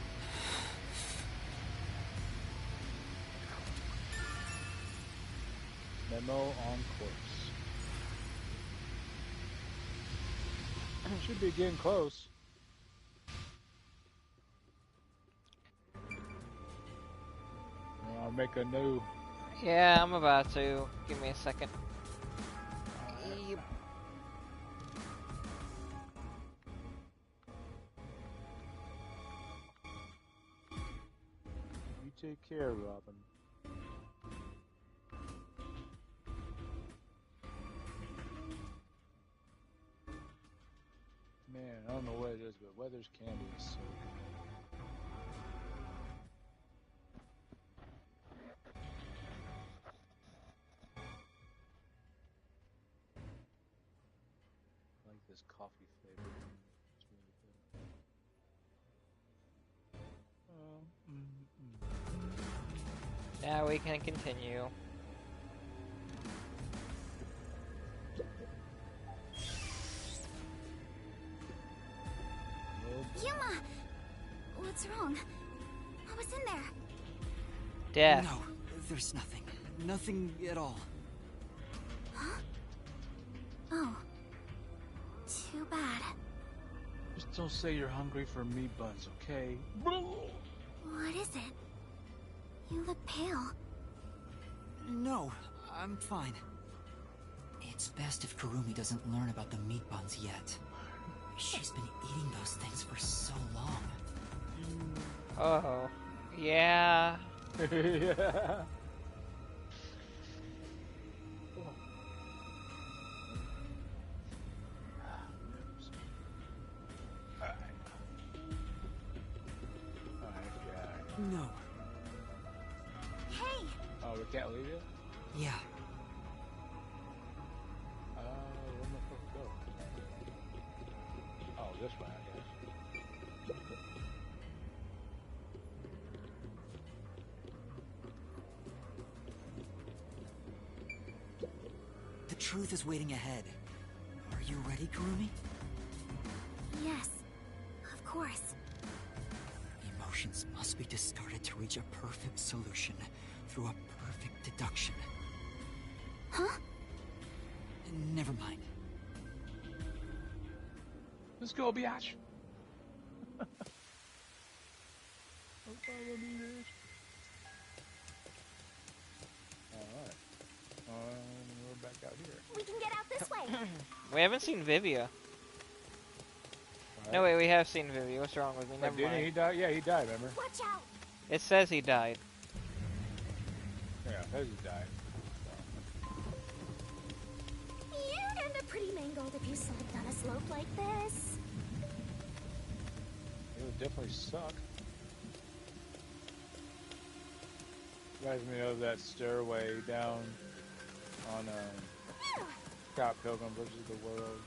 Memo on course. Should be getting close. I'll make a new. Yeah, I'm about to. Give me a second. Yep. You take care, Robin. Man, I don't know what it is, but Weather's Candy is so good. I like this coffee flavor. It's really good. Now we can continue. Yuma! What's wrong? What was in there? Death. No, there's nothing. Nothing at all. Huh? Oh. Too bad. Just don't say you're hungry for meat buns, okay? What is it? You look pale. No, I'm fine. It's best if Kurumi doesn't learn about the meat buns yet. She's been eating those things for so long. Oh. Yeah. Yeah. No. Hey! Oh, we can't leave yet? Yeah. Where am I supposed to go? Oh, this way, I guess. The truth is waiting ahead. Are you ready, Kurumi? Yes. Of course. Emotions must be discarded to reach a perfect solution through a perfect deduction. Huh? Never mind. Let's go, biatch. Don't follow me, bitch. Alright. We're back out here. We can get out this way. We haven't seen Vivia. No, wait, we have seen Vivi. What's wrong with me? Never Didn't he? mind. He died? Yeah, he died, remember? Watch out! It says he died. Yeah, because he died. You'd end up pretty mangled if you slipped on a slope like this. It would definitely suck. Reminds me of that stairway down on Scott Pilgrim versus the World.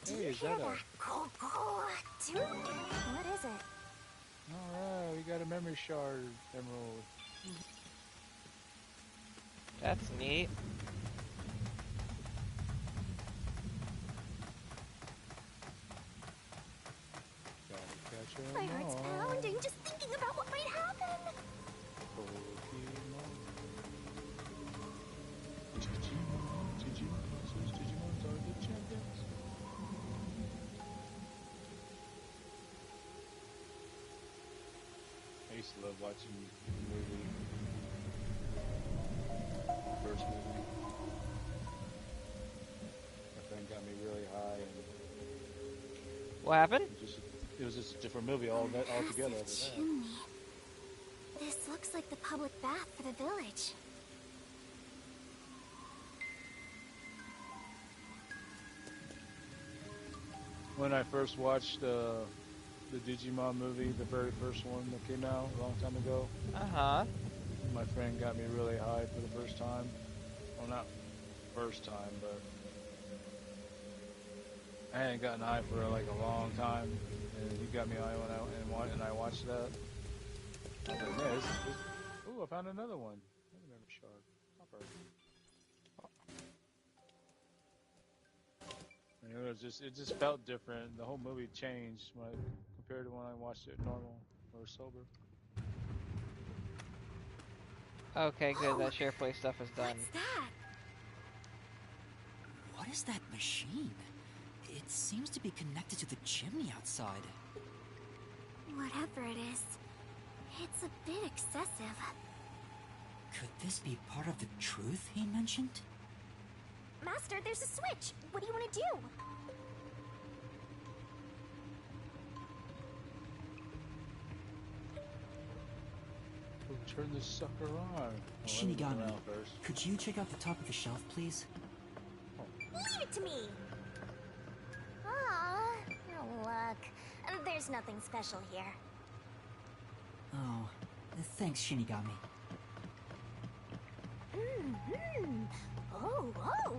Hey, is that a... What is it? Alright, we got a memory shard emerald. That's neat. Gotta catch 'em My heart's all. pounding just thinking about what might happen. Pokemon. Digimon says Digimons are the champions. I used to love watching the movie. First movie. My friend got me really high, and What happened? it was just a different movie altogether. After that. Chimney. This looks like the public bath for the village. When I first watched the Digimon movie, the very first one that came out a long time ago, Uh-huh. my friend got me really high for the first time. Well, not first time, but I hadn't gotten high for like a long time, and he got me high when I watched that. I was like, man, this. Ooh, I found another one. Another memory shard. Copper. And it just felt different. The whole movie changed compared to when I watched it normal or sober. Okay, good. That share play stuff is done. What's that? What is that machine? It seems to be connected to the chimney outside. Whatever it is, it's a bit excessive. Could this be part of the truth he mentioned? Master, there's a switch. What do you want to do? We'll turn this sucker on. Oh, let me look Shinigami, around first. could you check out the top of the shelf, please? Leave it to me. Aw, oh look. There's nothing special here. Oh, thanks, Shinigami. Mm-hmm. Oh, oh.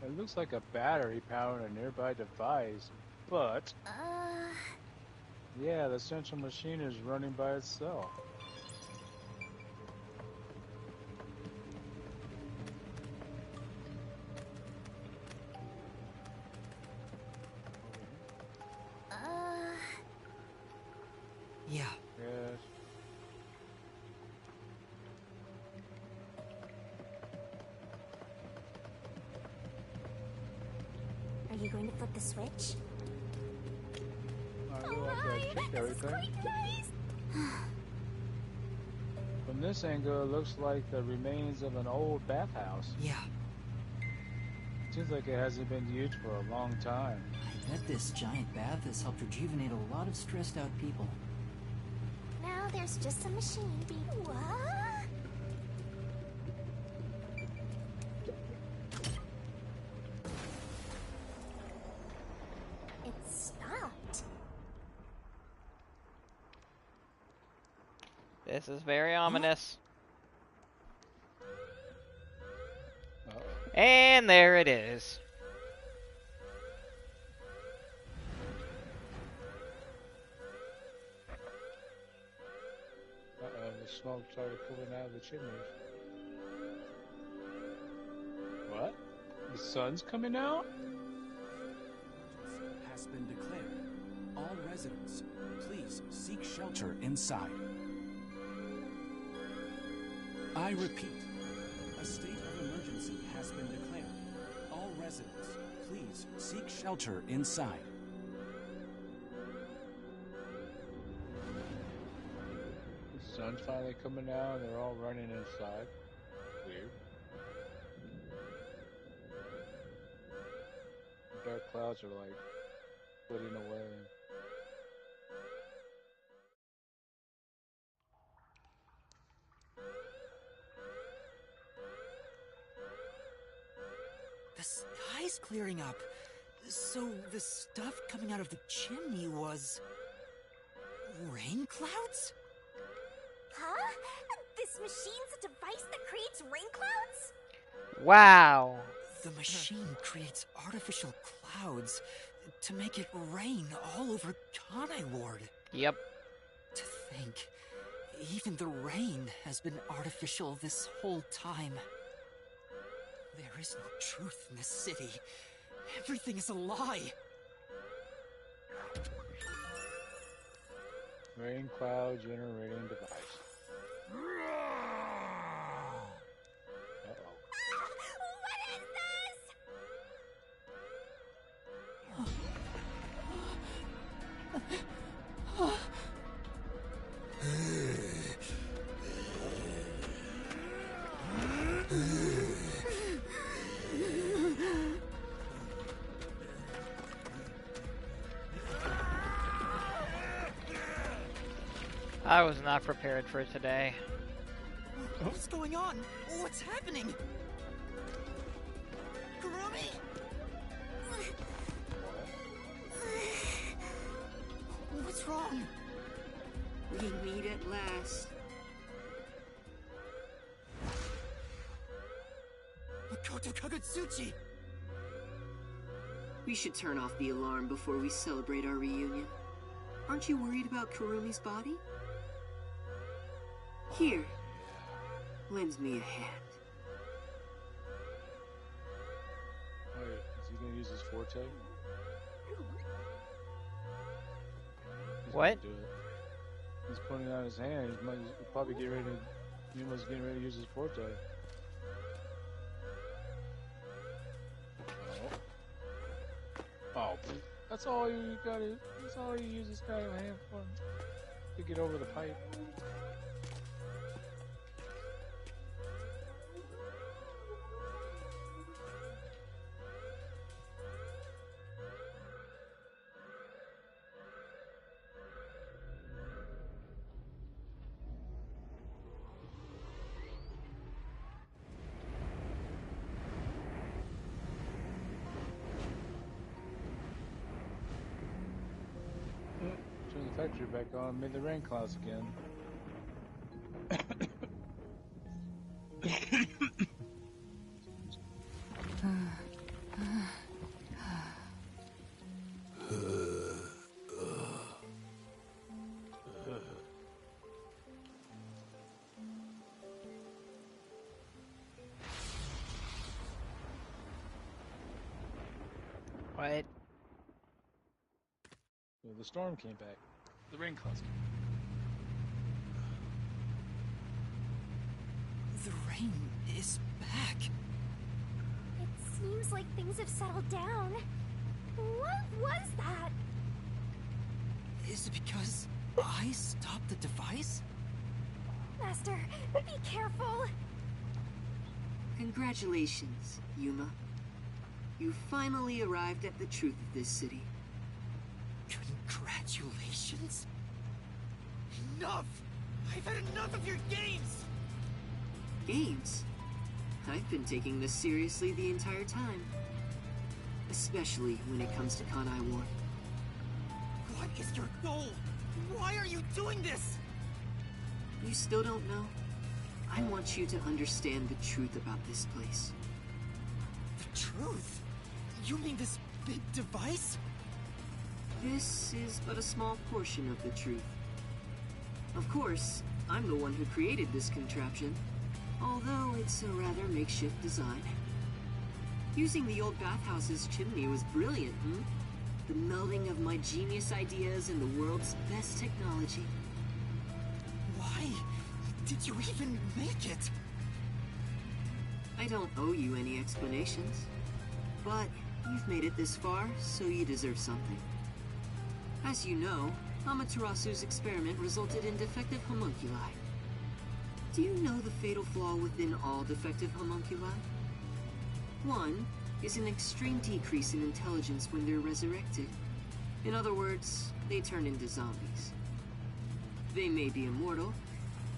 It looks like a battery powering a nearby device, but yeah, the central machine is running by itself. Yeah. Yes. Are you going to flip the switch? I realize I checked everything. From this angle, it looks like the remains of an old bathhouse. Yeah. Seems like it hasn't been used for a long time. I bet this giant bath has helped rejuvenate a lot of stressed out people. Now there's just a machine being... What? It stopped. This is very ominous. Uh-oh. And there it is. The smoke started coming out of the chimneys. What? The sun's coming out? Has been declared. All residents, please seek shelter inside. I repeat, a state of emergency has been declared. All residents, please seek shelter inside. The sun's finally coming out and they're all running inside. Weird. clouds are like floating away. The sky's clearing up. So the stuff coming out of the chimney was... rain clouds? Huh? This machine's a device that creates rain clouds? Wow. The machine creates artificial clouds to make it rain all over Kanai Ward. Yep. To think, even the rain has been artificial this whole time. There is no truth in this city. Everything is a lie. Rain cloud generating device. Uh-oh. What is this? I was not prepared for today. What's going on? What's happening? Kurumi? What's wrong? We meet at last. Makoto Kagutsuchi! We should turn off the alarm before we celebrate our reunion. Aren't you worried about Kurumi's body? Here, lend me a hand. Wait, is he gonna use his forte? He's What? gonna do it. He's putting out his hand. He's probably getting ready to. Yuma's getting ready to use his forte. Oh, that's all you gotta. That's all you use this guy's hand for to get over the pipe. Turn the factory back on, made the rain clouds again. What? So the storm came back. The rain clouds came The rain is back. It seems like things have settled down. What was that? Is it because I stopped the device? Master, be careful. Congratulations, Yuma. You finally arrived at the truth of this city. Congratulations? Enough! I've had enough of your games! Games? I've been taking this seriously the entire time. Especially when it comes to Kanai Ward. What is your goal? Why are you doing this? You still don't know? I want you to understand the truth about this place. The truth? You mean this big device? This is but a small portion of the truth. Of course, I'm the one who created this contraption, although it's a rather makeshift design. Using the old bathhouse's chimney was brilliant, The melding of my genius ideas and the world's best technology. Why did you even make it? I don't owe you any explanations, but you've made it this far, so you deserve something. As you know, Amaterasu's experiment resulted in defective homunculi. Do you know the fatal flaw within all defective homunculi? 1. is an extreme decrease in intelligence when they're resurrected. In other words, they turn into zombies. They may be immortal,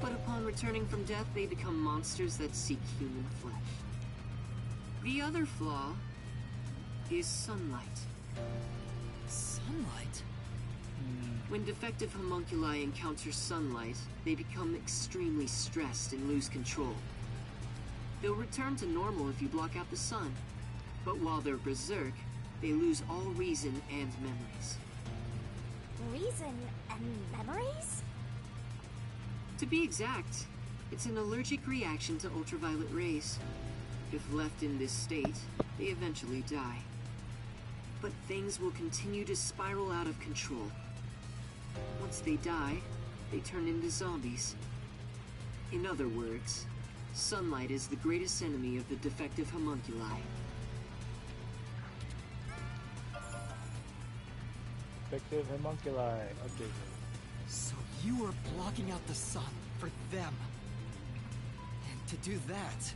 but upon returning from death, they become monsters that seek human flesh. The other flaw is sunlight. Sunlight? When defective homunculi encounter sunlight, they become extremely stressed and lose control. They'll return to normal if you block out the sun, but while they're berserk, they lose all reason and memories. Reason and memories? To be exact, it's an allergic reaction to ultraviolet rays. If left in this state, they eventually die. But things will continue to spiral out of control. Once they die, they turn into zombies. In other words, sunlight is the greatest enemy of the defective homunculi. Effective homunculi updated. So you were blocking out the sun for them. And to do that,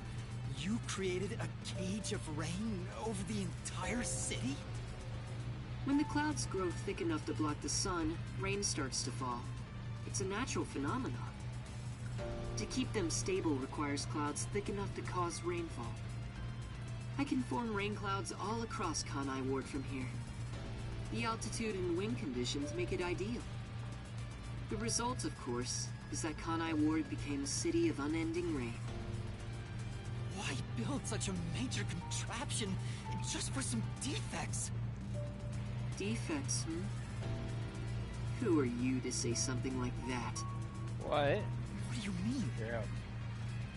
you created a cage of rain over the entire city? When the clouds grow thick enough to block the sun, rain starts to fall. It's a natural phenomenon. To keep them stable requires clouds thick enough to cause rainfall. I can form rain clouds all across Kanai Ward from here. The altitude and wind conditions make it ideal. The result, of course, is that Kanai Ward became a city of unending rain. Why build such a major contraption just for some defects? Defects, hmm? Who are you to say something like that? What? What do you mean? Yeah.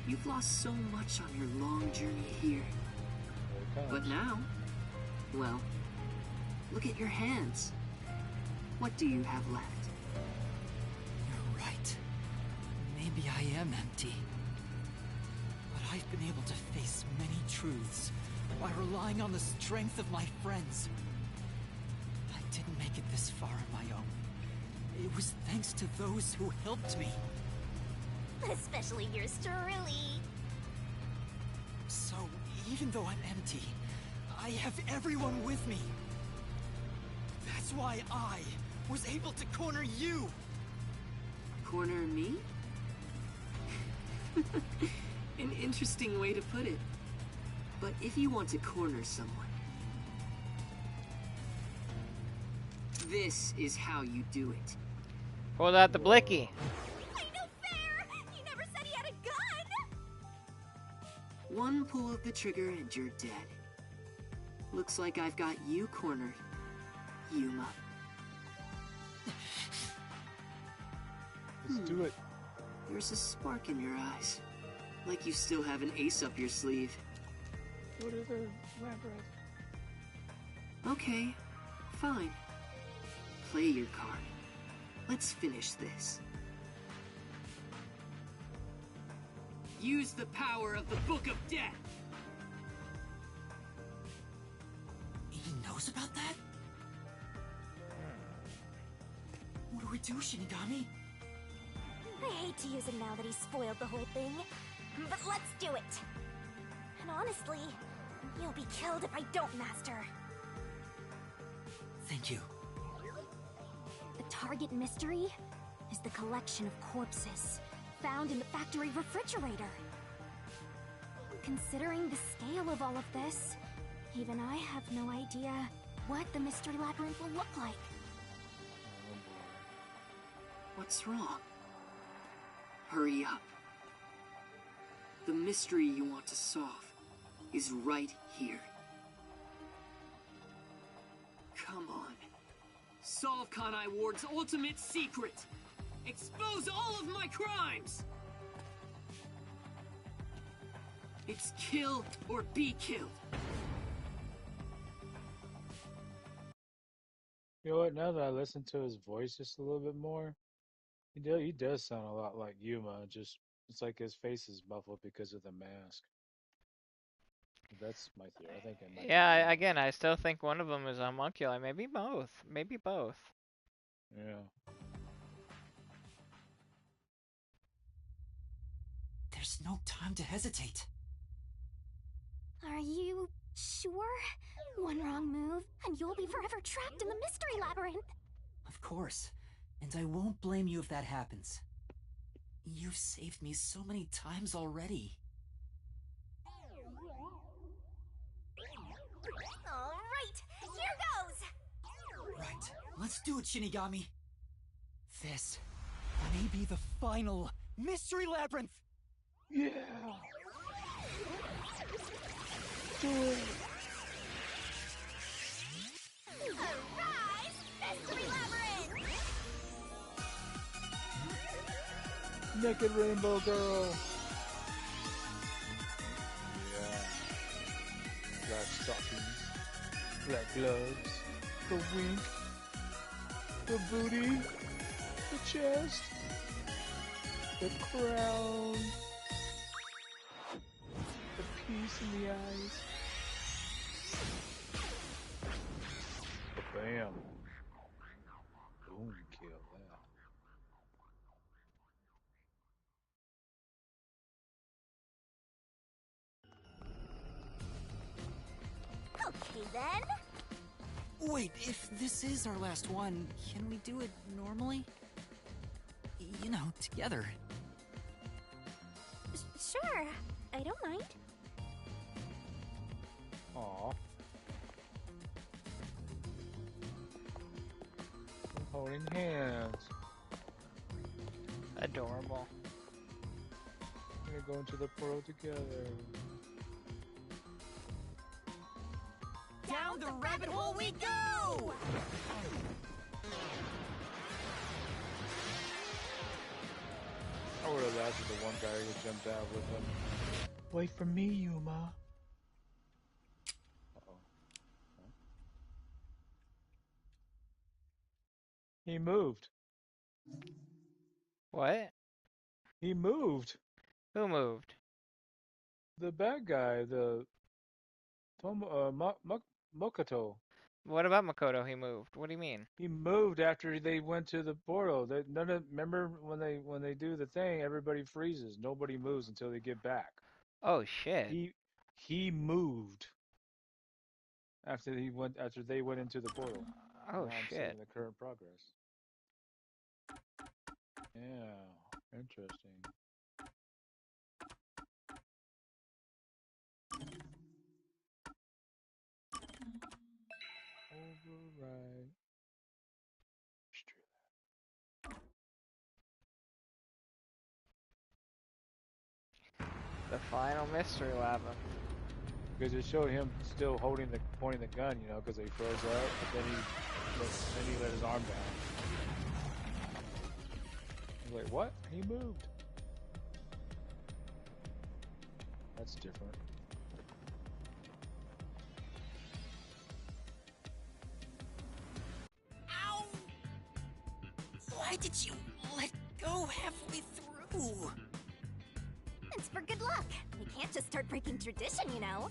You've lost so much on your long journey here. But now, well, look at your hands. What do you have left? You're right. Maybe I am empty. But I've been able to face many truths by relying on the strength of my friends. I didn't make it this far on my own. It was thanks to those who helped me. Especially yours truly. So, even though I'm empty, I have everyone with me. That's why I was able to corner you. Corner me? An interesting way to put it. But if you want to corner someone, this is how you do it. Pull out the blicky. Ain't no fair! He never said he had a gun! One pull of the trigger and you're dead. Looks like I've got you cornered, Yuma. Let's do it. There's a spark in your eyes. Like you still have an ace up your sleeve. What is it? Okay, fine. Play your card. Let's finish this. Use the power of the Book of Death! He knows about that? What do we do, Shinigami? I hate to use him now that he's spoiled the whole thing, but let's do it. And honestly, you'll be killed if I don't, Master. Thank you. The target mystery is the collection of corpses found in the factory refrigerator. Considering the scale of all of this, even I have no idea what the mystery labyrinth will look like. What's wrong? Hurry up. The mystery you want to solve is right here. Come on. Solve Kanai Ward's ultimate secret! Expose all of my crimes! It's kill or be killed. You know what? Now that I listen to his voice just a little bit more, he does sound a lot like Yuma. Just it's like his face is muffled because of the mask. That's my theory. I think it might. Yeah, again, I still think one of them is a homunculi. Maybe both. Maybe both. Yeah. There's no time to hesitate. Are you Sure? One wrong move, and you'll be forever trapped in the mystery labyrinth. Of course. And I won't blame you if that happens. You've saved me so many times already. All right, here goes! Right. Let's do it, Shinigami. This may be the final mystery labyrinth. Yeah. Do it. Arise, mystery labyrinth! Naked Rainbow Girl. Yeah. Black stockings, black gloves, the wink, the booty, the chest, the crown, the piece in the eyes. Bam. Boom, kill that. Okay then. Wait, if this is our last one, can we do it normally? You know, together. Sure, I don't mind. Aw. Holding hands. Adorable. We're gonna go into the portal together. Down the rabbit hole we go! I would have laughed at the one guy who jumped out with him. Wait for me, Yuma. Uh-oh. Huh? He moved. What? He moved. Who moved? The bad guy, the Mokoto. What about Makoto? He moved. What do you mean? He moved after they went to the portal. Remember when they do the thing, everybody freezes. Nobody moves until they get back. Oh shit. He moved after they went into the portal. Oh Now I'm shit. seeing the current progress. Yeah, interesting. Override. The final mystery lab. Because it showed him still pointing the gun, you know, because he froze up, but then he let his arm down. He's like, what? He moved. That's different. Ow! Why did you let go halfway through? It's for good luck. We can't just start breaking tradition, you know.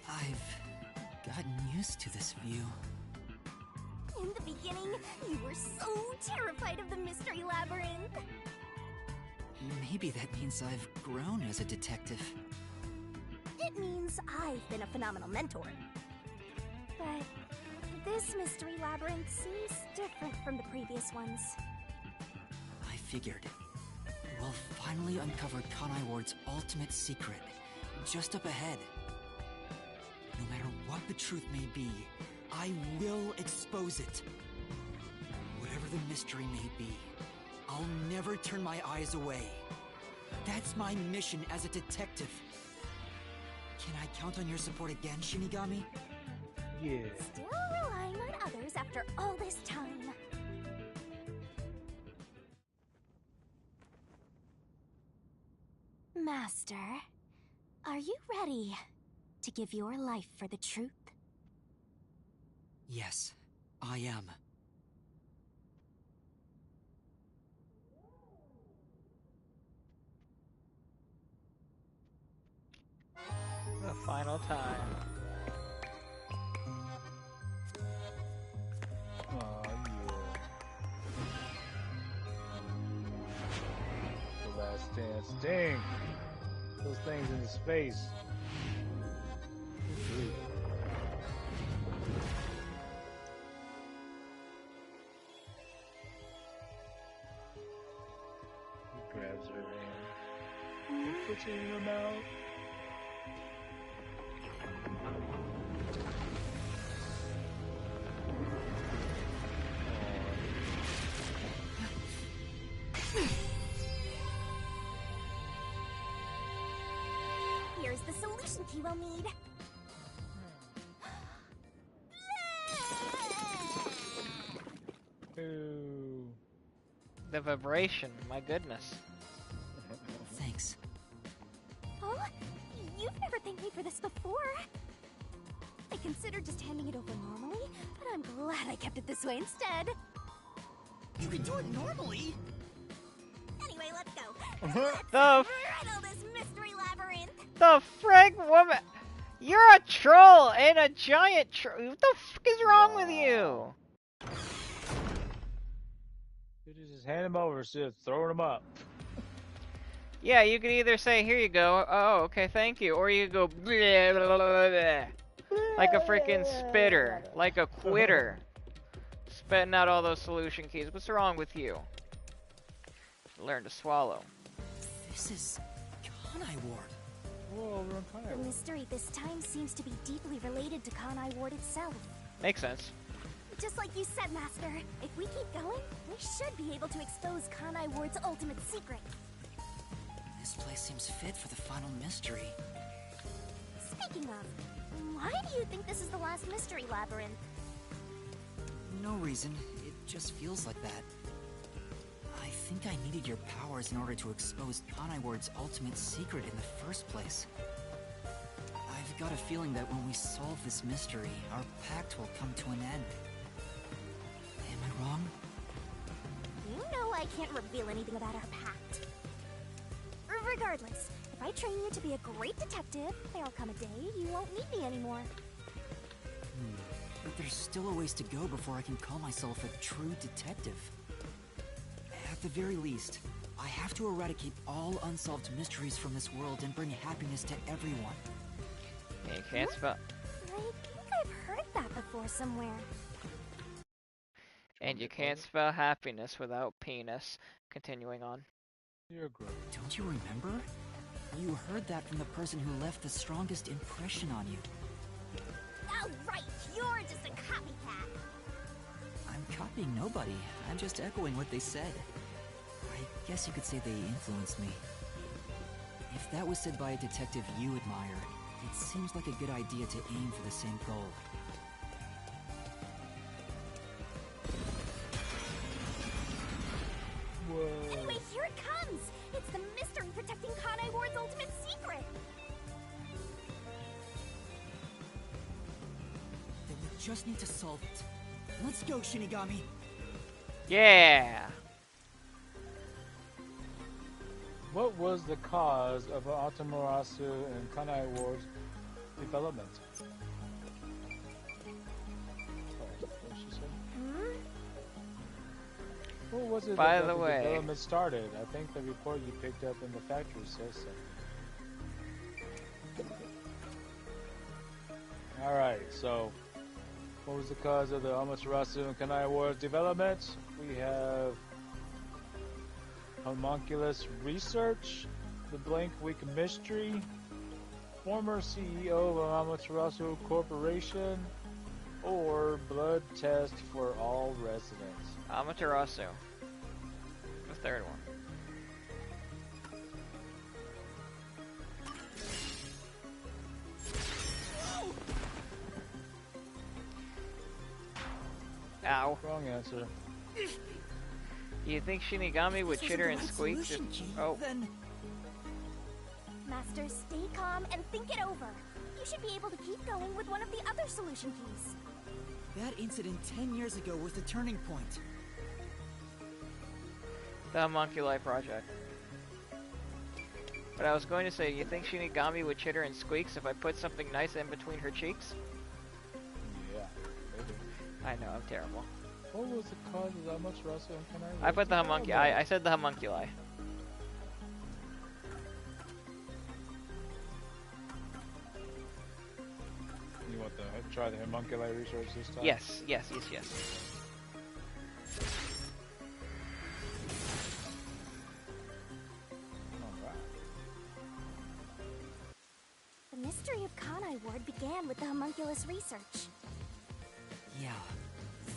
I've gotten used to this view. In the beginning, you were so terrified of the mystery labyrinth. Maybe that means I've grown as a detective. It means I've been a phenomenal mentor. But this mystery labyrinth seems different from the previous ones. I figured. We'll finally uncover Kanai Ward's ultimate secret, just up ahead. No matter what the truth may be, I will expose it. Whatever the mystery may be, I'll never turn my eyes away. That's my mission as a detective. Can I count on your support again, Shinigami? Yeah. Still relying on others after all this time. Master, are you ready to give your life for the truth? Yes, I am. The final time. Aw, yeah. The last dance. Dang! those things in space. Good grief. He grabs her hand. He puts it in her mouth. Here's the solution key we'll need. Ooh. The vibration, my goodness. Thanks. Oh, you've never thanked me for this before. I considered just handing it over normally, but I'm glad I kept it this way instead. You can do it normally. Anyway, let's go. The Riddle this mystery labyrinth. the frig woman! You're a troll and a giant troll. What the fuck is wrong with you? You just hand him over instead of throwing him up. Yeah, you could either say, here you go, oh, okay, thank you, or you could go, bleh, blah, blah, blah, blah, like a freaking spitter, like a quitter, spitting out all those solution keys. What's wrong with you? Learn to swallow. This is Kanai Ward. Whoa, over in The Kanai. mystery this time seems to be deeply related to Kanai Ward itself. Makes sense. Just like you said, Master, if we keep going, we should be able to expose Kanai Ward's ultimate secret. This place seems fit for the final mystery. Speaking of, why do you think this is the last mystery labyrinth? No reason. It just feels like that. I think I needed your powers in order to expose Kanai Ward's ultimate secret in the first place. I've got a feeling that when we solve this mystery, our pact will come to an end. Am I wrong? You know I can't reveal anything about our pact. Regardless, if I train you to be a great detective, there'll come a day you won't need me anymore. But there's still a ways to go before I can call myself a true detective. At the very least, I have to eradicate all unsolved mysteries from this world and bring happiness to everyone. Yeah, you can't spell. I think I've heard that before somewhere. And you can't spell happiness without penis. Continuing on. You're great. Don't you remember? You heard that from the person who left the strongest impression on you. Oh, right, you're just a copycat. I'm copying nobody. I'm just echoing what they said. I guess you could say they influenced me. If that was said by a detective you admire, it seems like a good idea to aim for the same goal. Whoa. Anyway, here it comes. It's the mystery protecting Kanai Ward's ultimate secret. Then we just need to solve it. Let's go, Shinigami. Yeah! What was the cause of Atamurasu and Kanai Ward's development? What did she say? Hmm? What was it By that the way- development started? I think the report you picked up in the factory says so. Alright, so what was the cause of the Amaterasu and Kanai Ward's development? We have homunculus research, the Blank Week mystery, former CEO of Amaterasu Corporation, or blood test for all residents. Amaterasu. The third one. Ow. Wrong answer. You think Shinigami would chitter and squeak? Just, oh, Then Master, stay calm and think it over. You should be able to keep going with one of the other solution keys. that incident 10 years ago was the turning point. the Homunculi Project. But I was going to say, you think Shinigami would chitter and squeaks if I put something nice in between her cheeks? Yeah, maybe. I know, I'm terrible. What was the cause of the Amaterasu and Kanai Ward's I put the development? homunculi. I said the homunculi. try the homunculi research this time? Yes. Alright. The mystery of Kanai Ward began with the homunculus research. Yeah,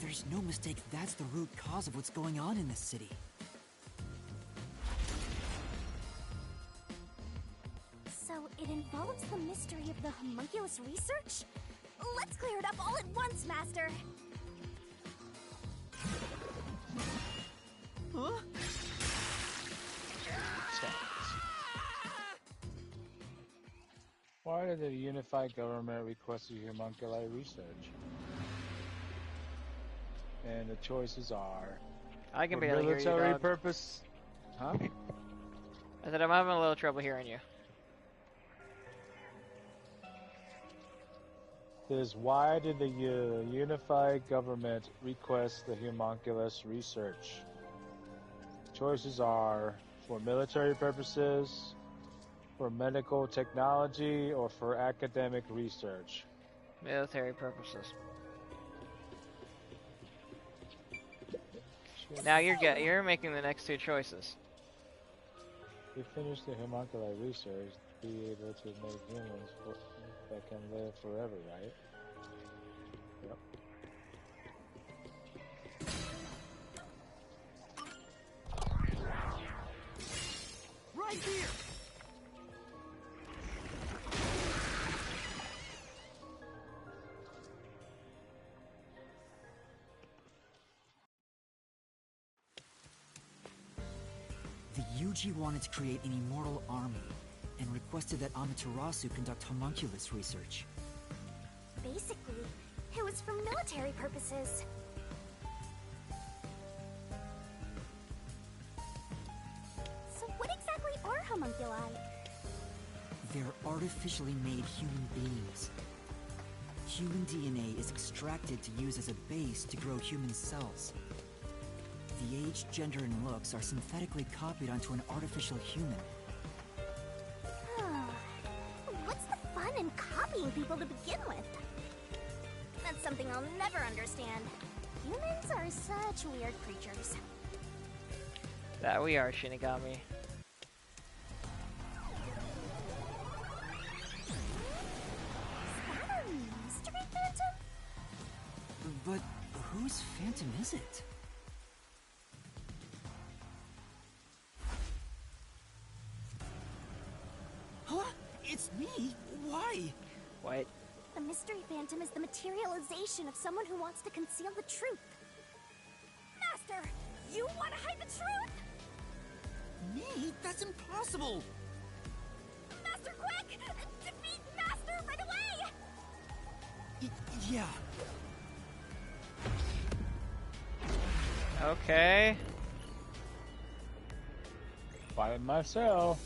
there's no mistake that's the root cause of what's going on in this city. So it involves the mystery of the homunculus research? Let's clear it up all at once, Master! Huh? Why did the unified government request the homunculi research? And the choices are... I can for barely hear you, military dog. purpose... Huh? I said I'm having a little trouble hearing you. Is why did the unified government request the homunculus research? Choices are for military purposes, for medical technology, or for academic research. Military purposes. Now you're making the next two choices. We finish the homunculi research, be able to make humans that can live forever, right? Yep. Right here! The Yuji wanted to create an immortal army, and requested that Amaterasu conduct homunculus research. Basically, it was for military purposes. So what exactly are homunculi? They're artificially made human beings. Human DNA is extracted to use as a base to grow human cells. The age, gender, and looks are synthetically copied onto an artificial human. What's the fun in copying people to begin with? That's something I'll never understand. Humans are such weird creatures. That we are, Shinigami. Is that a mystery phantom? But whose phantom is it? Huh? It's me? Why? What? The mystery phantom is the materialization of someone who wants to conceal the truth. Master, you want to hide the truth? Me? That's impossible! Master, quick! Defeat Master right away! Yeah. Okay. By myself.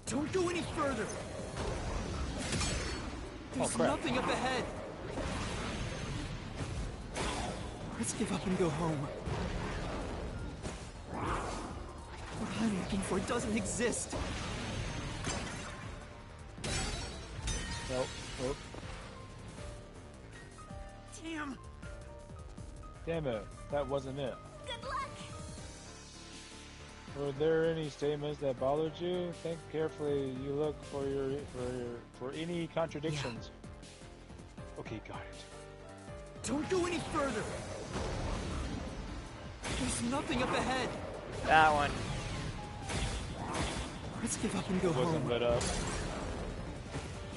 Don't go any further! There's crap. nothing up ahead! Let's give up and go home. What I'm looking for doesn't exist. Nope. Nope. Damn! Damn it. That wasn't it. Good luck! Were there any statements that bothered you? Think carefully. You look for any contradictions. Okay, got it. Don't go any further! There's nothing up ahead! That one. Let's give up and go Wasn't home. lit up.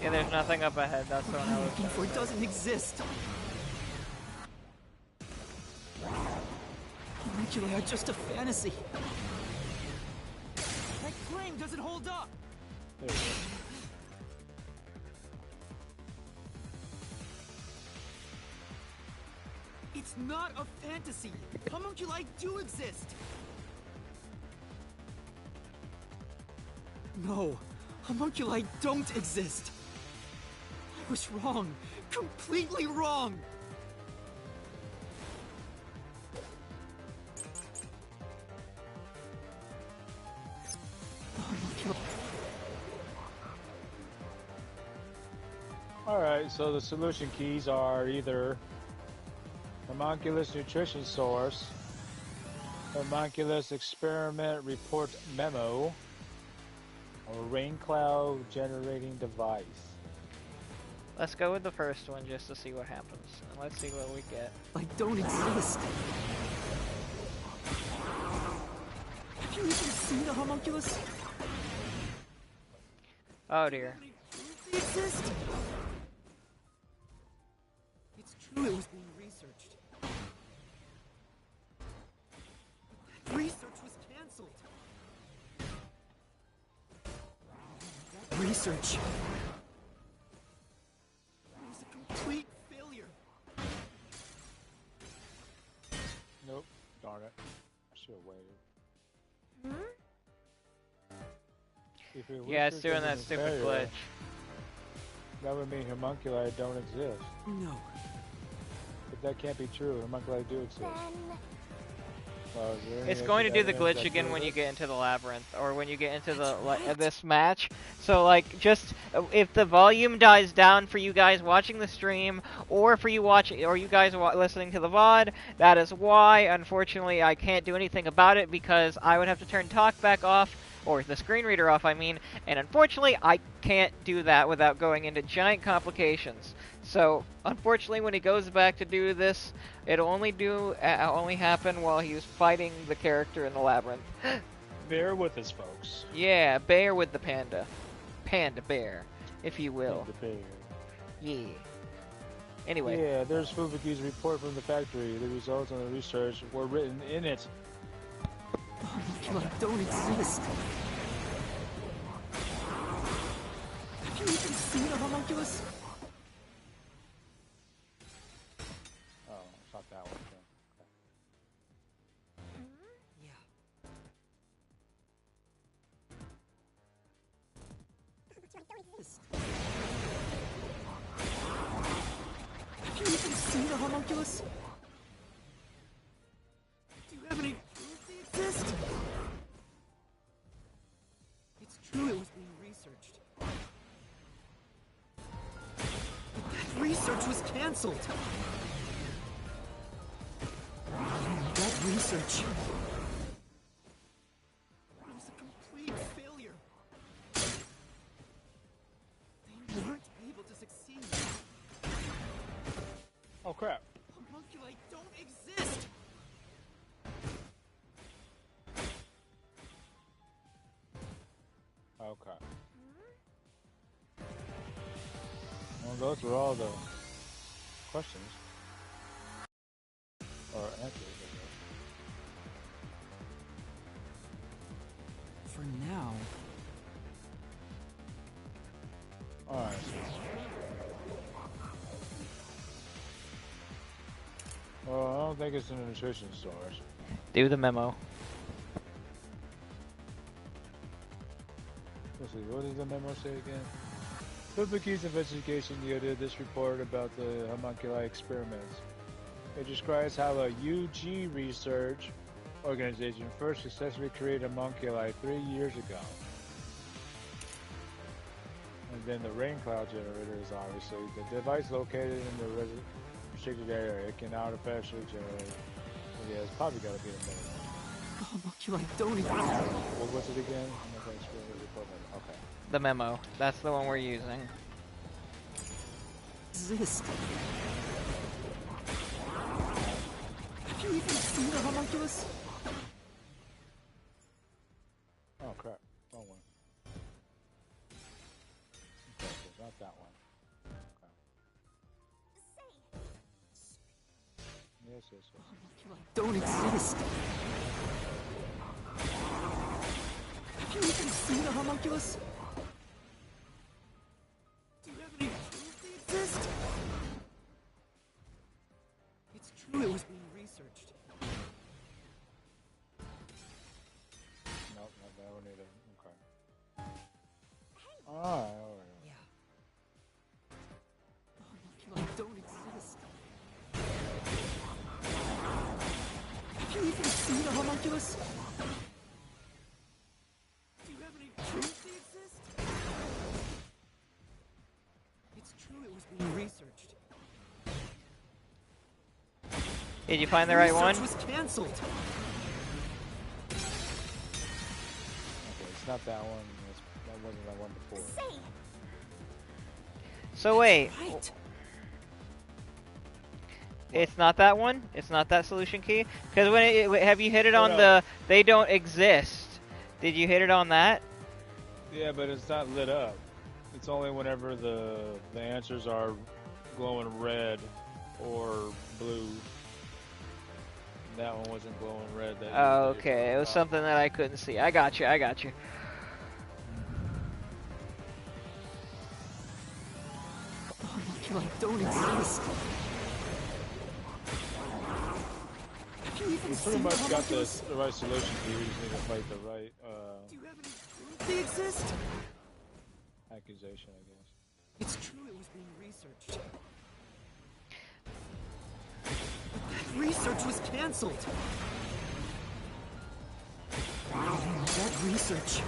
Yeah, there's nothing up ahead. That's the What one I I'm was looking for doesn't exist. Homunculi are just a fantasy. That claim doesn't hold up. There we go. It's not a fantasy. Homunculi do exist. No, homunculi don't exist. I was wrong. Completely wrong. Alright, so the solution keys are either homunculus nutrition source, homunculus experiment report memo, or rain cloud generating device. Let's go with the first one just to see what happens. And let's see what we get. I don't exist. Can you even see the homunculus? Oh dear. They exist. It's true, it was being researched. That research was cancelled. That research was a complete failure. Nope, darn it. I should have waited. If it Yeah, it's research doing is that a stupid failure, glitch. That would mean homunculi don't exist. No. But that can't be true. Homunculi do exist. Then Well, is there any It's going to do the evidence glitch that again proves when it? you get into the labyrinth, or when you get into the this match. So like, just if the volume dies down for you guys watching the stream, or for you you guys listening to the VOD, that is why. Unfortunately, I can't do anything about it because I would have to turn talkback off, or the screen reader off, I mean. And unfortunately, I can't do that without going into giant complications. So, unfortunately, when he goes back to do this, it'll only happen while he's fighting the character in the labyrinth. Bear with us, folks. Yeah, bear with the panda. Panda bear, if you will. The bear. Yeah. Anyway. Yeah, there's Fubuki's report from the factory. The results on the research were written in it. Homunculi don't exist. Can you even see the homunculus? Oh, it's not that one. Yeah. Can you even see the homunculus? Do you have any proof they exist? It's true it was being researched. But that research was cancelled. That research was a complete failure. They weren't able to succeed. Oh crap. Homunculi don't exist. Okay. We'll go through all the questions. Or answers, I guess. For now, Alright. Well, I don't think it's in the nutrition source. Do the memo. Let's see, what does the memo say again? Fubuki's investigation yielded this report about the homunculi experiments. It describes how a UG research organization first successfully created homunculi 3 years ago. And then the rain cloud generator is obviously the device located in the restricted area. It can artificially generate. Yeah, it's probably got to be the memo. Homunculi don't exist. What was it again? Okay. The memo. That's the one we're using. Exist. Can you even see the homunculus? Oh crap. Wrong one. Okay, so it's not that one. Okay. Yes. Homunculi don't exist. Can you even see the homunculus? Do you have any proof they exist? It's true it was being researched. Nope, not that one either. Okay. Alright. Yeah. Homunculi don't exist. Can you even see the homunculus? Do you have any proof they exist? It's true it was Did you find the right one? Research was cancelled. Okay, it's not that one. That wasn't that one before. Say, So wait, Right. it's not that one? It's not that solution key? Because have you hit it on No. the they don't exist? Did you hit it on that? Yeah, but it's not lit up. It's only whenever the answers are glowing red or blue. That one wasn't glowing red. That Oh, okay. It was something that I couldn't see. I got you. I got you. Homunculi don't exist. Have you even We pretty seen much got homunculus? the right solution here. We just need to fight the right Do you have any proof they exist? accusation, I guess. It's true it was being researched. That research was cancelled. That research.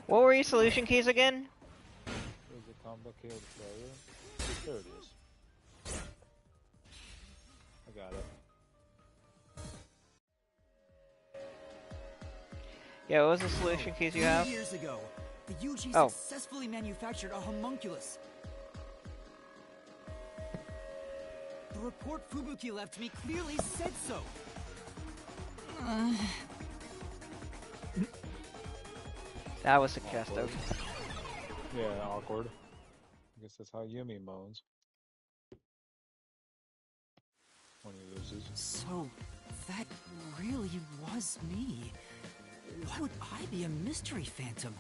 What were your solution keys again? There's a complicated failure. There it is. I got it. Yeah, what was the solution keys you have? 3 years ago, the UG Oh. successfully manufactured a homunculus. The report Fubuki left me clearly said so. That was suggestive. Yeah, awkward. I guess that's how Yumi moans when he loses. So, that really was me. Why would I be a mystery phantom?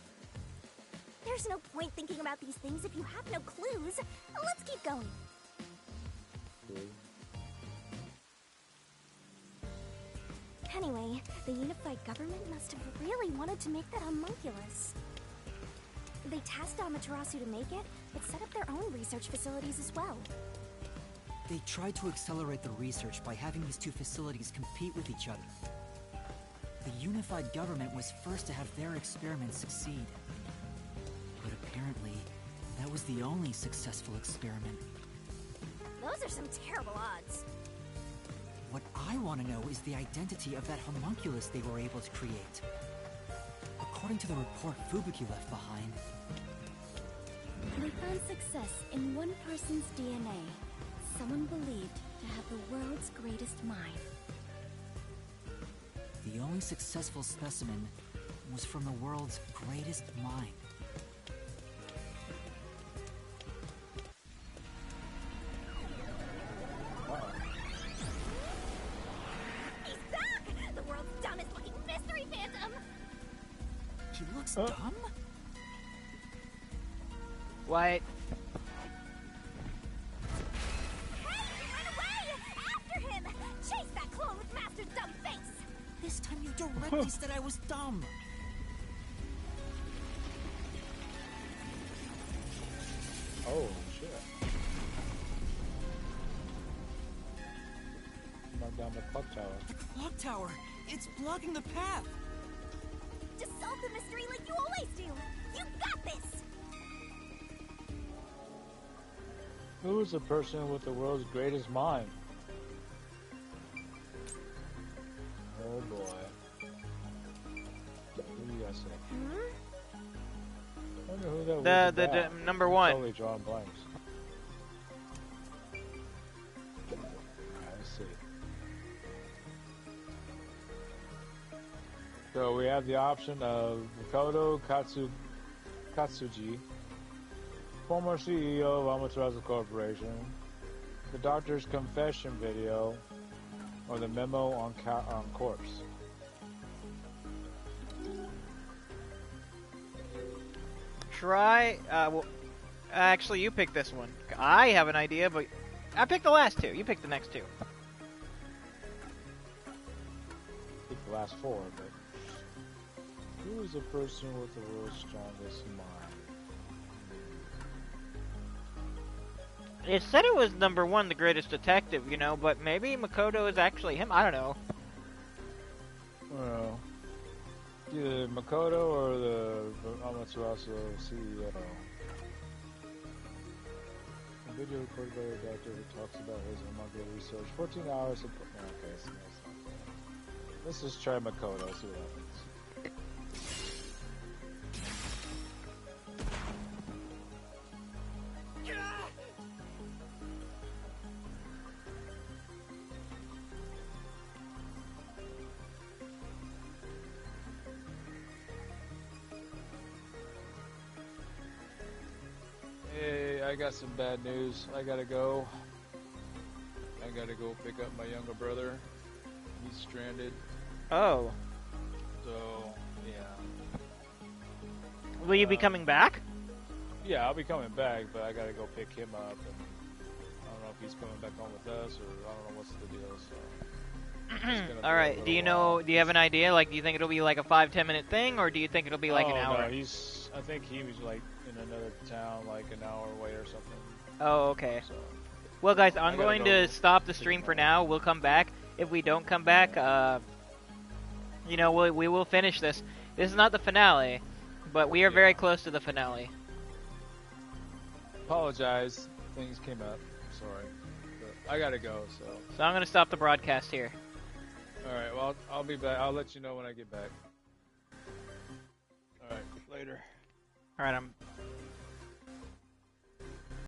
there's no point thinking about these things if you have no clues. Let's keep going. Anyway, the unified government must have really wanted to make that homunculus. They tasked Amaterasu to make it, but set up their own research facilities as well. They tried to accelerate the research by having these two facilities compete with each other. The unified government was first to have their experiments succeed. But apparently, that was the only successful experiment. Those are some terrible odds. What I want to know is the identity of that homunculus they were able to create. According to the report Fubuki left behind, They found success in one person's DNA. Someone believed to have the world's greatest mind. the only successful specimen was from the world's greatest mind. He's back! The world's dumbest looking mystery phantom! He looks dumb? What? Hey! Run away! After him! Chase that clone with Master Dumbface! This time you directly said I was dumb. Oh, shit. Knock down the clock tower. The clock tower! It's blocking the path! Just solve the mystery like you always do! You got this! Who is the person with the world's greatest mind? Oh boy. Who do you guys say? I wonder who that was. The number one. Totally drawing blanks. I see. So we have the option of Makoto Katsuji, former CEO of Amaterasu Corporation, the doctor's confession video, or the memo on corpse. Try. Well, actually, you pick this one. I have an idea, but I picked the last two. You pick the next two. I think the last four, but who is the person with the world's strongest mind? It said it was number one, the greatest detective, you know, but maybe Makoto is actually him. I don't know. Well, either Makoto or the Amaterasu CEO. video recorded by the doctor who talks about his homuncular research. 14 hours of... Okay, so that's not fair. Let's just try Makoto, see what happens. Hey, I got some bad news. I gotta go. I gotta go pick up my younger brother. He's stranded. Oh. So, yeah. Will you be coming back? Yeah, I'll be coming back, but I gotta go pick him up. And I don't know if he's coming back home with us, or I don't know what's the deal. So. All right. Do you know? Do you have an idea? Like, do you think it'll be like a 5-10 minute thing, or do you think it'll be like an hour? No, he's. I think he was like in another town, like an hour away or something. Oh, okay. So, Well, guys, I'm going to stop the stream for now. We'll come back. If we don't come back, you know, we will finish this. This is not the finale, but we are very close to the finale. Apologize. Things came up. Sorry. But I gotta go, so. So I'm going to stop the broadcast here. Alright, well, I'll be back. I'll let you know when I get back. Alright, later. Alright, I'm